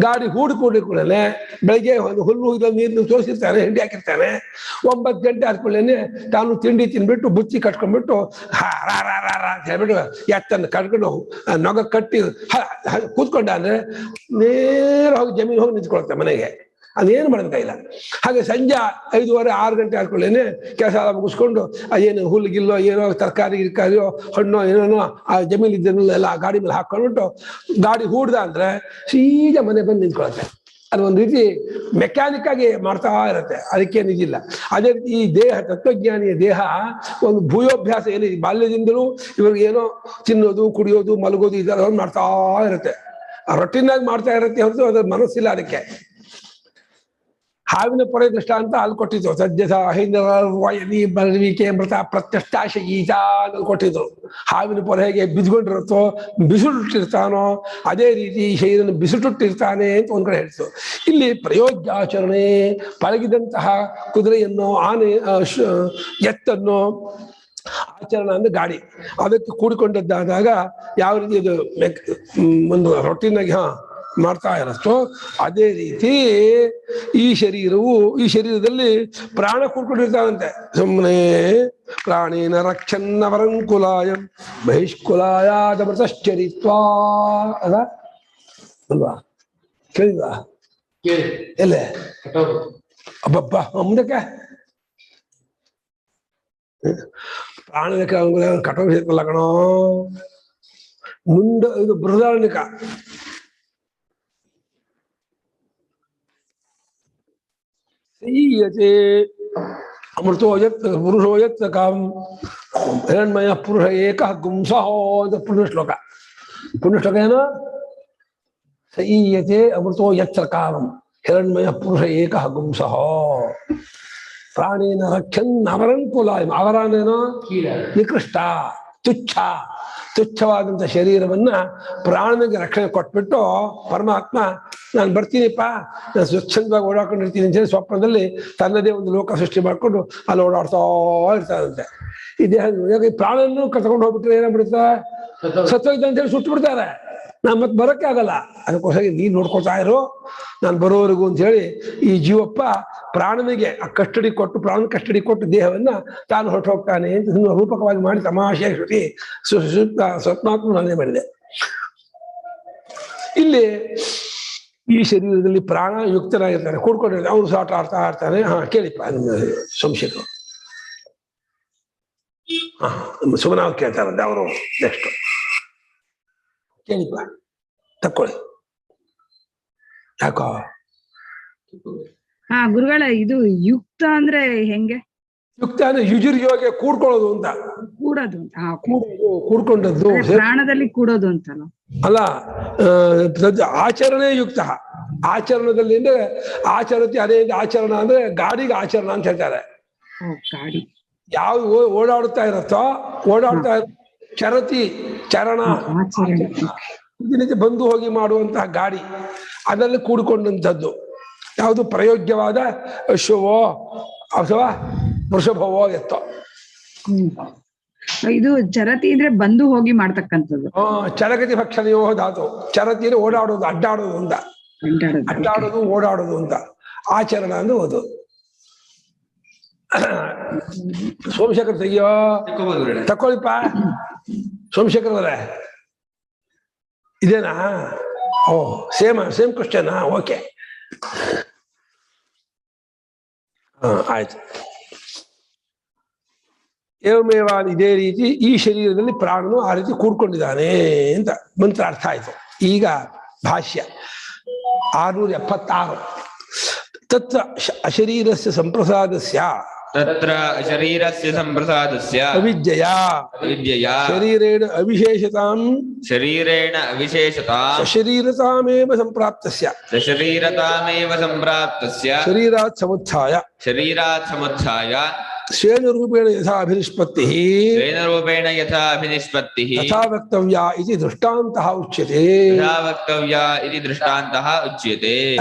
ಗಾಡಿ ಹೂಡಿ ಕೂಡಲೇ ಬೆಳಗ್ಗೆ ಹುಲ್ಲು ನೀರು ತೋರಿಸಿರ್ತಾನೆ, ಹಿಂಡಿ ಹಾಕಿರ್ತಾನೆ. 9 ಗಂಟೆ ಆದ್ಕೊಳ್ಳೇನೆ ತಾನು ತಿಂಡಿ ತಿನ್ಬಿಟ್ಟು ಬುತ್ತಿ ಕಟ್ಕೊಂಡ್ಬಿಟ್ಟು ಅಂತ ಹೇಳ್ಬಿಟ್ಟು ಎತ್ತನ್ನು ಕಟ್ಕೊಂಡು ನೊಗ ಕಟ್ಟಿ ಕೂತ್ಕೊಂಡ ಅಂದ್ರೆ ನೇರ ಹೋಗಿ ಜಮೀನು ಹೋಗಿ ನಿಂತ್ಕೊಳುತ್ತೆ ಮನೆಗೆ. ಅದೇನು ಮಾಡೋದಕ್ಕಾಗಿಲ್ಲ. ಹಾಗೆ ಸಂಜೆ 5:30 6 ಗಂಟೆ ಆದ್ಕೊಳ್ಳೇನೆ ಕೆಲಸ ಮುಗಿಸ್ಕೊಂಡು ಏನು ಹುಲ್ಗಿಲ್ಲೋ ಏನೋ ತರಕಾರಿ ಗಿರ್ಕಾರಿಯೋ ಹಣ್ಣೋ ಏನೇನೋ ಆ ಜಮೀನು ಇದ್ದನ್ನೆಲ್ಲ ಆ ಗಾಡಿ ಮೇಲೆ ಹಾಕೊಂಡ್ಬಿಟ್ಟು ಗಾಡಿ ಹೂಡ್ದ ಅಂದ್ರೆ ಸೀದಾ ಮನೆ ಬಂದು ನಿಂತ್ಕೊಳತ್ತೆ. ಅದು ಒಂದು ರೀತಿ ಮೆಕ್ಯಾನಿಕ್ ಆಗಿ ಮಾಡ್ತಾ ಇರತ್ತೆ, ಅದಕ್ಕೇನಿದಿಲ್ಲ. ಅದೇ ರೀತಿ ಈ ದೇಹ, ತತ್ವಜ್ಞಾನಿಯ ದೇಹ ಒಂದು ಭೂಯೋಭ್ಯಾಸ ಏನಿದೆ, ಬಾಲ್ಯದಿಂದಲೂ ಇವ್ರಿಗೆ ಏನೋ ತಿನ್ನೋದು, ಕುಡಿಯೋದು, ಮಲಗೋದು ಇದೆಲ್ಲ ಮಾಡ್ತಾ ಇರುತ್ತೆ. ರೊಟ್ಟಿನಾಗಿ ಮಾಡ್ತಾ ಇರತ್ತೆ ಹೊರತು ಅದ್ರ ಮನಸ್ಸಿಲ್ಲ ಅದಕ್ಕೆ. ಹಾವಿನ ಪೊರೆ ದೃಷ್ಟಾಂತ ಅಲ್ಲಿ ಕೊಟ್ಟಿದ್ರು. ಸದ್ಯಸ ಹೈಂದವಯನಿ ಬಲವಿಕೆ ಮೃತ ಪ್ರತ್ಯಷ್ಟಾಶ ಈತ ಅಂತ ಕೊಟ್ಟಿದ್ರು. ಹಾವಿನ ಪೊರೆ ಹೇಗೆ ಬಿದ್ಕೊಂಡಿರುತ್ತೋ, ಬಿಸಿಲುಟ್ಟಿರ್ತಾನೋ ಅದೇ ರೀತಿ ಈ ಶರೀರನ ಬಿಸಿಲುಟ್ಟಿರ್ತಾನೆ ಅಂತ ಒಂದ್ ಕಡೆ ಹೇಳ್ತು. ಇಲ್ಲಿ ಪ್ರಯೋಗ್ಯಾಚರಣೆ, ಪಳಗಿದಂತಹ ಕುದುರೆಯನ್ನು, ಆನೆ, ಎತ್ತನ್ನು, ಆಚರಣ ಅಂದ್ರೆ ಗಾಡಿ, ಅದಕ್ಕೆ ಕೂಡಿಕೊಂಡದ್ದಾದಾಗ ಯಾವ ರೀತಿ ಅದು ಒಂದು ರೊಟ್ಟಿನಾಗಿ ಮಾಡ್ತಾ ಇರತ್ತೋ ಅದೇ ರೀತಿ ಈ ಶರೀರದಲ್ಲಿ ಪ್ರಾಣ ಕೂಡ್ಕೊಂಡಿರ್ತಾವಂತೆ. ಸುಮ್ಮನೆ ಪ್ರಾಣೇನ ರಕ್ಷನ್ನವರಂಕುಲಾಯಂ ಬಹಿಷ್ಕುಲಾಯಾದ ಮೃತಶ್ಚರಿತ್ವಾ ಅದ ಅಲ್ವಾ? ಕೇಳಿದ್ವಾ? ಎಲ್ಲೇ ಅಬ್ಬಬ್ಬ ಮುಂದಕ್ಕೆ ಪ್ರಾಣನಿಕ ಕಟೋರ್ ಸೇರ್ಕಲ್ಲ ಕಣೋ. ಮುಂದೆ ಇದು ಬೃಹದಾರಣ್ಯಕ. ಅಮೃತೋ ಯತ್ ಪುರುಷೋ ಯತ್ ಕಾಂ ಹಿರಣ್ಮಯ ಪುರುಷ ಏಕ ಗುಂಸಹೋ ಅಂತ ಪುಣ್ಯಶ್ಲೋಕ. ಪುಣ್ಯಶ್ಲೋಕ ಏನು? ಸೀಯತೆ ಅಮೃತೋ ಯತ್ರ ಕಾಮಂ ಹಿರಣ್ಮಯ ಪುರುಷ ಏಕ ಗುಂಸಹೋ ಪ್ರಾಣೇನ ರಕ್ಷನ್ ಅವರಂಕುಲಾಯಂ. ಅವರನೇನೋ ನಿಕೃಷ್ಟ, ತುಚ್ಛವಾದಂಥ ಶರೀರವನ್ನ ಪ್ರಾಣನಿಗೆ ರಕ್ಷಣೆ ಕೊಟ್ಬಿಟ್ಟು ಪರಮಾತ್ಮ ನಾನು ಬರ್ತೀನಿಪ್ಪ, ನಾನು ಸ್ವಚ್ಛಂದವಾಗಿ ಓಡಾಡ್ಕೊಂಡಿರ್ತೀನಿ ಅಂತ ಹೇಳಿ ಸ್ವಪ್ನದಲ್ಲಿ ತನ್ನದೇ ಒಂದು ಲೋಕ ಸೃಷ್ಟಿ ಮಾಡ್ಕೊಂಡು ಅಲ್ಲಿ ಓಡಾಡ್ತಾ ಇರ್ತಾರಂತೆ. ಈ ದೇಹ ಪ್ರಾಣನ್ನು ಕರ್ಕೊಂಡು ಹೋಗ್ಬಿಟ್ರೆ ಏನಾಗ್ಬಿಡುತ್ತೆ? ಸತ್ತೋಯ್ತು ಅಂತೇಳಿ ಸುಟ್ಟು ಬಿಡ್ತಾರೆ. ನಾ ಮತ್ತೆ ಬರೋಕ್ಕೆ ಆಗಲ್ಲ. ಅದಕ್ಕೋಸ್ಕರ ನೀನ್ ನೋಡ್ಕೊತಾ ಇರು, ನಾನು ಬರೋವರೆಗೂ ಅಂತ ಹೇಳಿ ಈ ಜೀವಪ್ಪ ಪ್ರಾಣನಿಗೆ ಆ ಕಸ್ಟಡಿ ಕೊಟ್ಟು ಪ್ರಾಣ ಕಸ್ಟಡಿ ಕೊಟ್ಟು ದೇಹವನ್ನ ತಾನು ಹೊರಟು ಹೋಗ್ತಾನೆ ಅಂತ ರೂಪಕವಾಗಿ ಮಾಡಿ ತಮಾಷೆಯ ಶ್ರುತಿ ಸ್ವಪ್ನಾತ್ಮನೇ ಮಾಡಿದೆ. ಇಲ್ಲಿ ಈ ಶರೀರದಲ್ಲಿ ಪ್ರಾಣ ಯುಕ್ತನಾಗಿರ್ತಾನೆ, ಕೂಡ್ಕೊಂಡಿರ್ತಾನೆ, ಅವನು ಸಾಟ ಆಡ್ತಾ ಆಡ್ತಾನೆ. ಕೇಳಿಪ್ಪ ನಿಮ್ಮ ಸಂಶಯಗಳು. ಸುಮ್ಮನೆ ಕೇಳ್ತಾರಂತೆ ಅವರು. ನೆಕ್ಸ್ಟ್ ಕೇಳಿಪ್ಪ, ತಕ್ಕೊಳ್ಳಿ. ಯಾಕೋ ಗುರುಗಳ ಇದು ಯುಕ್ತ ಅಂದ್ರೆ ಹೆಂಗೆ? ಯುಕ್ತ ಅಂದ್ರೆ ಯುಜುರ್ಯೋಗೆ ಕೂಡ್ಕೊಳ್ಳೋದು ಅಂತ. ಕೂಡೋದು ಕೂಡ್ಕೊಂಡದ್ದು ಪ್ರಾಣದಲ್ಲಿ ಕೂಡೋದು ಅಂತಲ್ಲ. ಅಲ್ಲ, ಆಚರಣೆ ಯುಕ್ತ. ಆಚರಣದಲ್ಲಿ ಅಂದ್ರೆ ಆಚರತಿ, ಅದೇ ಆಚರಣ ಅಂದ್ರೆ ಗಾಡಿಗೆ ಆಚರಣ ಅಂತ ಹೇಳ್ತಾರೆ. ಗಾಡಿ ಯಾವ್ದು ಓಡಾಡ್ತಾ ಇರತ್ತೋ ಓಡಾಡ್ತಾ ಚರತಿ ಚರಣ ಬಂದು ಹೋಗಿ ಮಾಡುವಂತಹ ಗಾಡಿ, ಅದರಲ್ಲಿ ಕೂಡಿಕೊಂಡಂಥದ್ದು ಯಾವುದು ಪ್ರಯೋಗ್ಯವಾದ ಅಶ್ವವೋ ಅಥವಾ ವೃಷಭವೋ ಎತ್ತೋ. ಇದು ಚರತಿ ಅಂದ್ರೆ ಬಂದು ಹೋಗಿ ಮಾಡ್ತಕ್ಕಂಥದ್ದು. ಚರಗತಿ ಭಕ್ಷಣೆಯೋ ಧಾತು. ಚರತಿ ಅಂದ್ರೆ ಓಡಾಡೋದು, ಅಡ್ಡಾಡೋದು ಅಂತ. ಅಡ್ಡಾಡೋದು ಓಡಾಡೋದು ಅಂತ. ಆಚರಣ ಅಂದ್ರೆ ಓದು. ಸೋಮಶೇಖರ್ ತೆಗಿಯೋ, ತಕ್ಕೊಳಿಪ್ಪ. ಸೋಮಶೇಖರ್ ಅವರೇ ಇದೇನಾ? Same question. ಓಕೆ, ಆಯ್ತು. ಏವಮೇವ, ಇದೇ ರೀತಿ ಈ ಶರೀರದಲ್ಲಿ ಪ್ರಾಣನು ಆ ರೀತಿ ಕೂಡ್ಕೊಂಡಿದ್ದಾನೆ ಅಂತ ಮಂತ್ರ ಅರ್ಥ ಆಯ್ತು. ಈಗ ಭಾಷ್ಯ 676. ತತ್ರ ಅಶರೀರಸ್ಯ ಸಂಪ್ರಸಾದಸ್ಯ ತತ್ರ ಶರೀರಸ್ಯ ಸಂಪ್ರಸಾದಸ್ಯ ಅವಿದ್ಯೆಯ ಶರೀರೇಣ ಅವಿಶೇಷತಾಂ ಸಶರೀರತಾಮೇವ ಸಂಪ್ರಾಪ್ತಸ್ಯ ಶರೀರಾತ್ ಸಮುತ್ಥಾಯ ಸ್ವೇನರೂಪೇಣ ಯಥಾ ಅಭಿನಿಷ್ಪತ್ತಿಃ ಯಥಾ ವಕ್ತವ್ಯ ಇತಿ ದೃಷ್ಟಾಂತಃ ಉಚ್ಯತೆ.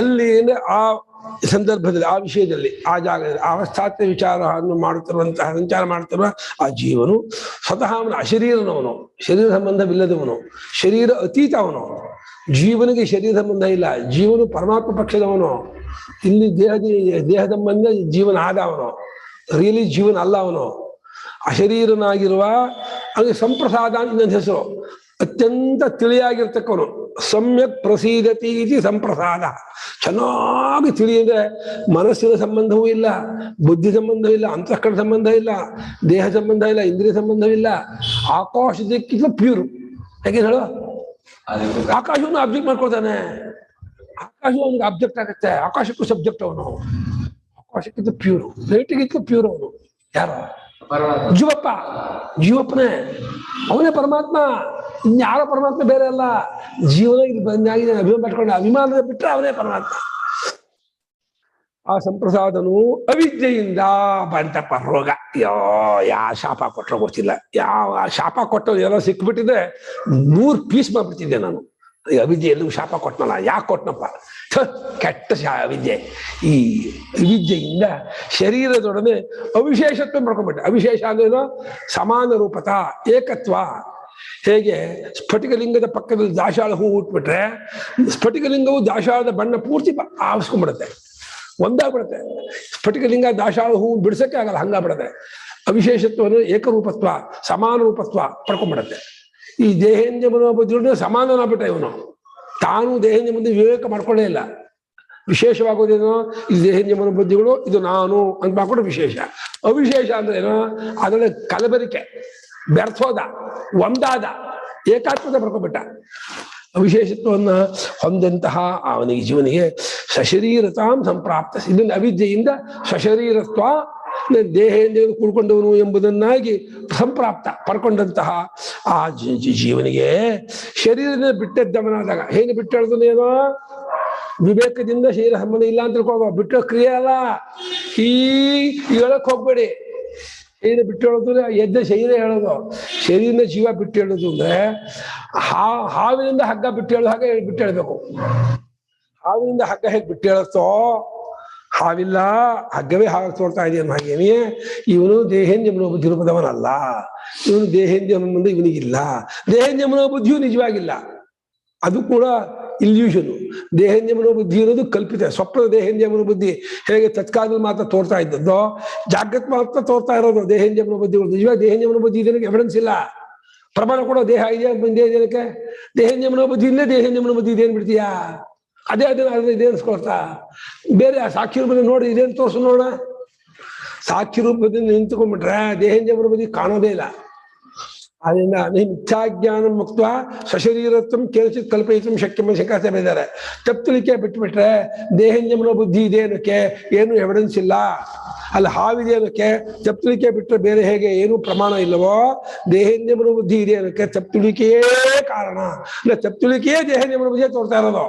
ಅಲ್ಲಿ ಆ ಸಂದರ್ಭದಲ್ಲಿ, ಆ ವಿಷಯದಲ್ಲಿ, ಆ ಜಾಗದಲ್ಲಿ ಅವಸ್ಥಾತ್ಯ ವಿಚಾರವನ್ನು ಮಾಡುತ್ತಿರುವಂತಹ ಸಂಚಾರ ಮಾಡುತ್ತಿರುವ ಆ ಜೀವನು ಸ್ವತಃ ಅವನು ಅಶರೀರನವನು, ಶರೀರ ಸಂಬಂಧವಿಲ್ಲದವನು, ಶರೀರ ಅತೀತ ಅವನು. ಜೀವನಿಗೆ ಶರೀರ ಸಂಬಂಧ ಇಲ್ಲ, ಜೀವನು ಪರಮಾತ್ಮ ಪಕ್ಷದವನು. ಇಲ್ಲಿ ದೇಹ ಸಂಬಂಧ ಜೀವನ ಆದ ಅವನು, ರಿಯಲಿ ಜೀವನ ಅಲ್ಲ ಅವನು. ಅಶರೀರನಾಗಿರುವ ಅವನಿಗೆ ಸಂಪ್ರಸಾದ ಇನ್ನೊಂದು ಹೆಸರು. ಅತ್ಯಂತ ತಿಳಿಯಾಗಿರ್ತಕ್ಕವನು. ಸಮ್ಯಕ್ ಪ್ರಸೀದತಿ ಇತಿ ಸಂಪ್ರಸಾದ. ಚೆನ್ನಾಗಿ ತಿಳಿಯದೆ ಮನಸ್ಸಿನ ಸಂಬಂಧವೂ ಇಲ್ಲ, ಬುದ್ಧಿ ಸಂಬಂಧವೂ ಇಲ್ಲ, ಅಂತಃಕರಣ ಸಂಬಂಧ ಇಲ್ಲ, ದೇಹ ಸಂಬಂಧ ಇಲ್ಲ, ಇಂದ್ರಿಯ ಸಂಬಂಧವಿಲ್ಲ. ಆಕಾಶದಕ್ಕಿಂತ ಪ್ಯೂರು. ಯಾಕೆ ಹೇಳು? ಆಕಾಶವನ್ನು ಅಬ್ಜೆಕ್ಟ್ ಮಾಡ್ಕೊಳ್ತಾನೆ. ಆಕಾಶ ಅವನಿಗೆ ಅಬ್ಜೆಕ್ಟ್ ಆಗುತ್ತೆ. ಆಕಾಶಕ್ಕೂ ಸಬ್ಜೆಕ್ಟ್ ಅವನು. ಆಕಾಶಕ್ಕಿಂತ ಪ್ಯೂರು, ಲೈಟಿಗಿಂತ ಪ್ಯೂರ್ ಅವನು. ಯಾರು? ಜೀವಪ್ಪನೇ. ಅವನೇ ಪರಮಾತ್ಮ. ಇನ್ಯಾರೋ ಪರಮಾತ್ಮ ಬೇರೆ ಅಲ್ಲ. ಜೀವನ ಇಲ್ಲಿ ಬಂದಾಗಿದೆ ಅಭಿಮಾನ ಪಟ್ಕೊಂಡು, ಅಭಿಮಾನದ ಬಿಟ್ಟರೆ ಅವನೇ ಪರಮಾತ್ಮ. ಆ ಸಂಪ್ರಸಾದನು ಅವಿದ್ಯೆಯಿಂದ ಬಂತಪ್ಪ ರೋಗ. ಯಾವ ಶಾಪ ಕೊಟ್ಟರೋ ಗೊತ್ತಿಲ್ಲ. ಯಾವ ಶಾಪ ಕೊಟ್ಟರು ಎಲ್ಲ ಸಿಕ್ಬಿಟ್ಟಿದ್ರೆ 100 ಪೀಸ್ ಮಾಡ್ಬಿಡ್ತಿದ್ದೆ ನಾನು. ಅವಿದ್ಯೆಯಲ್ಲೂ ಶಾಪ ಕೊಟ್ಟನಲ್ಲ, ಯಾಕೆ ಕೊಟ್ಟನಪ್ಪ? ಕೆಟ್ಟ ಅವಿದ್ಯೆ. ಈ ಅವಿದ್ಯೆಯಿಂದ ಶರೀರದೊಡನೆ ಅವಿಶೇಷತ್ವ ಮಾಡ್ಕೊಂಡ್ಬಿಟ್ಟೆ. ಅವಿಶೇಷ ಅಂದ್ರೇನು? ಸಮಾನ ರೂಪತ, ಏಕತ್ವ. ಹೇಗೆ ಸ್ಫಟಿಕಲಿಂಗದ ಪಕ್ಕದಲ್ಲಿ ದಾಶಾಳ ಹೂ ಉಟ್ಬಿಟ್ರೆ ಸ್ಫಟಿಕಲಿಂಗವು ದಾಶಾಳದ ಬಣ್ಣ ಪೂರ್ತಿ ಆವಿಸ್ಕೊಂಡ್ಬಿಡುತ್ತೆ, ಒಂದಾಗ್ಬಿಡುತ್ತೆ. ಸ್ಫಟಿಕಲಿಂಗ ದಾಶಾಳ ಹೂ ಬಿಡಿಸಕ್ಕೆ ಆಗಲ್ಲ, ಹಂಗಾಗ್ಬಿಡುತ್ತೆ. ಅವಿಶೇಷತ್ವವನ್ನು ಏಕರೂಪತ್ವ, ಸಮಾನ ರೂಪತ್ವ ಪಡ್ಕೊಂಡ್ಬಿಡುತ್ತೆ. ಈ ದೇಹೇಂದ್ರಿಯ ಮನೋಬುದ್ಧಿಗಳು ಸಮಾನನಾಗ್ಬಿಟ್ಟ ಇವನು. ತಾನು ದೇಹೇಂದ್ರಿಯ ಮುಂದೆ ವಿವೇಕ ಮಾಡ್ಕೊಳ್ಳೇ ಇಲ್ಲ. ವಿಶೇಷವಾಗೋದೇನೋ, ಇದು ದೇಹೇಂದ್ರಿಯ ಮನೋಬುದ್ಧಿಗಳು, ಇದು ನಾನು ಅಂತ ಮಾಡ್ಕೊಂಡು ವಿಶೇಷ. ಅವಿಶೇಷ ಅಂದ್ರೆ ಏನೋ, ಅದರಲ್ಲಿ ಕಲಬೆರಿಕೆ, ವ್ಯರ್ಥೋದ, ಒಂದಾದ, ಏಕಾತ್ಮತೆ ಪಡ್ಕೊಂಡ್ಬಿಟ್ಟ. ಅವಿಶೇಷತ್ವನ್ನ ಹೊಂದಂತಹ ಅವನಿಗೆ ಜೀವನಿಗೆ ಸಶರೀರತಾಂ ಸಂಪ್ರಾಪ್ತ. ಇದನ್ನ ಅವಿದ್ಯೆಯಿಂದ ಸಶರೀರತ್ವ, ದೇಹೇಂದ್ರಿಯಗಳು ಕೂಡ್ಕೊಂಡವನು ಎಂಬುದನ್ನಾಗಿ ಸಂಪ್ರಾಪ್ತ ಪಡ್ಕೊಂಡಂತಹ ಆ ಜೀವನಿಗೆ ಶರೀರನ ಬಿಟ್ಟದ್ದವನಾದಾಗ ಏನು ಬಿಟ್ಟು ಹೇಳ್ತಾನೇನೋ, ವಿವೇಕದಿಂದ ಶರೀರ ಸಂಬಂಧ ಇಲ್ಲ ಅಂತ ತಿಳ್ಕೊ. ಬಿಟ್ಟೋ ಕ್ರಿಯೆ ಅಲ್ಲ. ಈ ಹೇಳಕ್ ಹೋಗ್ಬೇಡಿ. ಶರೀರ ಬಿಟ್ಟು ಹೇಳೋದು ಎದ್ದ ಶರೀರ ಹೇಳೋದು. ಶರೀರನ ಜೀವ ಬಿಟ್ಟು ಹೇಳೋದು ಅಂದ್ರೆ ಹಾವಿನಿಂದ ಹಗ್ಗ ಬಿಟ್ಟು ಹೇಳೋ ಹಾಗೆ ಬಿಟ್ಟು ಹೇಳ್ಬೇಕು. ಹಾವಿನಿಂದ ಹಗ್ಗ ಹೇಗೆ ಬಿಟ್ಟು ಹೇಳುತ್ತೋ, ಹಾವಿಲ್ಲ, ಹಗ್ಗವೇ ಹಾಗೆ ತೋರ್ತಾ ಇದೆಯನ್ನ ಹಾಗೇನೆ ಇವನು ದೇಹೇಂದ್ರಿಯ ಮನೋಬುದ್ಧಿ ರೂಪದವನಲ್ಲ. ಇವನು ದೇಹೇಂದ್ರಿಯ ಮುಂದೆ ಇವನಿಗಿಲ್ಲ. ದೇಹೇಂದ್ರಿಯ ಮನೋಬುದ್ಧಿಯೂ ನಿಜವಾಗಿಲ್ಲ. ಅದು ಕೂಡ ಇಲ್ಯೂಷನ್. ದೇಹೇಂದ್ರಿಯ ಮನೋಬುದ್ಧಿ ಅನ್ನೋದು ಕಲ್ಪಿತ. ಸ್ವಪ್ನದ ದೇಹೇಂದ್ರಿಯ ಮನೋಬುದ್ಧಿ ಹೇಗೆ ತತ್ಕಾಲದಲ್ಲಿ ಮಾತ್ರ ತೋರ್ತಾ ಇದ್ದದ್ದೋ ಜಾಗೃತ್ ಮಾತ್ರ ತೋರ್ತಾ ಇರೋದು ದೇಹೇಂದ್ರಿಯ ಮನೋಬುದ್ಧಿಗಳು. ನಿಜವಾಗಿ ದೇಹೇಂದ್ರಿಯ ಮನೋಬುದ್ಧಿ ಇದಕ್ಕೆ ಎವಿಡೆನ್ಸ್ ಇಲ್ಲ. ಪ್ರಮಾಣ ಕೊಡೋ ದೇಹ ಇದೆಯಾ ದೇಹಕ್ಕೆ? ದೇಹೇಂದ್ರಿಯ ಮನೋಬುದ್ಧಿ ಇಲ್ಲೇ ದೇಹೇಂದ್ರಿಯ ಮನೋಬುದ್ಧಿ ಇದೇನು ಬಿಡ್ತೀಯಾ? ಅದೇ ಇದೇ ಅನ್ಸ್ಕೊಳ್ತಾ. ಬೇರೆ ಸಾಕ್ಷಿ ರೂಪದಲ್ಲಿ ನೋಡಿ ಇದೇನು ತೋರ್ಸು ನೋಡೋಣ. ಸಾಕ್ಷಿ ರೂಪದಿಂದ ನಿಂತುಕೊಂಡ್ಬಿಟ್ರೆ ದೇಹೇಂದ್ರಿಯ ಮನೋಬುದ್ಧಿ ಕಾಣೋದೇ ಇಲ್ಲ. ಅದರಿಂದ ಮಿಥ್ಯಾಜ್ಞಾನ ಮುಕ್ತ ಸಶರೀರತ್ವ ಕೇಳಿಸಿದ ಕಲ್ಪಯಿತು ಶಕ್ಯ ಶಂಕಾಸ ಬೇರೆ. ತಪ್ಪುಳಿಕೆ ಬಿಟ್ಬಿಟ್ರೆ ದೇಹೇಂದ್ರಿಯ ಮನೋಬುದ್ಧಿ ಇದೆ ಅನ್ನೋಕ್ಕೆ ಏನು ಎವಿಡೆನ್ಸ್ ಇಲ್ಲ. ಅಲ್ಲಿ ಹಾವಿದೆ ಅನ್ನೋಕ್ಕೆ ತಪ್ಪುಳಿಕೆ ಬಿಟ್ಟರೆ ಬೇರೆ ಹೇಗೆ ಏನು ಪ್ರಮಾಣ ಇಲ್ಲವೋ, ದೇಹೇಂದ್ರಿಯ ಮನೋಬುದ್ಧಿ ಇದೆ ಅನ್ನೋಕ್ಕೆ ತಪ್ಪುಳಿಕೆಯೇ ಕಾರಣ. ಇಲ್ಲ, ತಪ್ಪುಳಿಕೆಯೇ ದೇಹೇಂದ್ರಿಯ ಮನೋಬುದ್ಧಿಯೇ ತೋರ್ತಾ ಇರೋದು.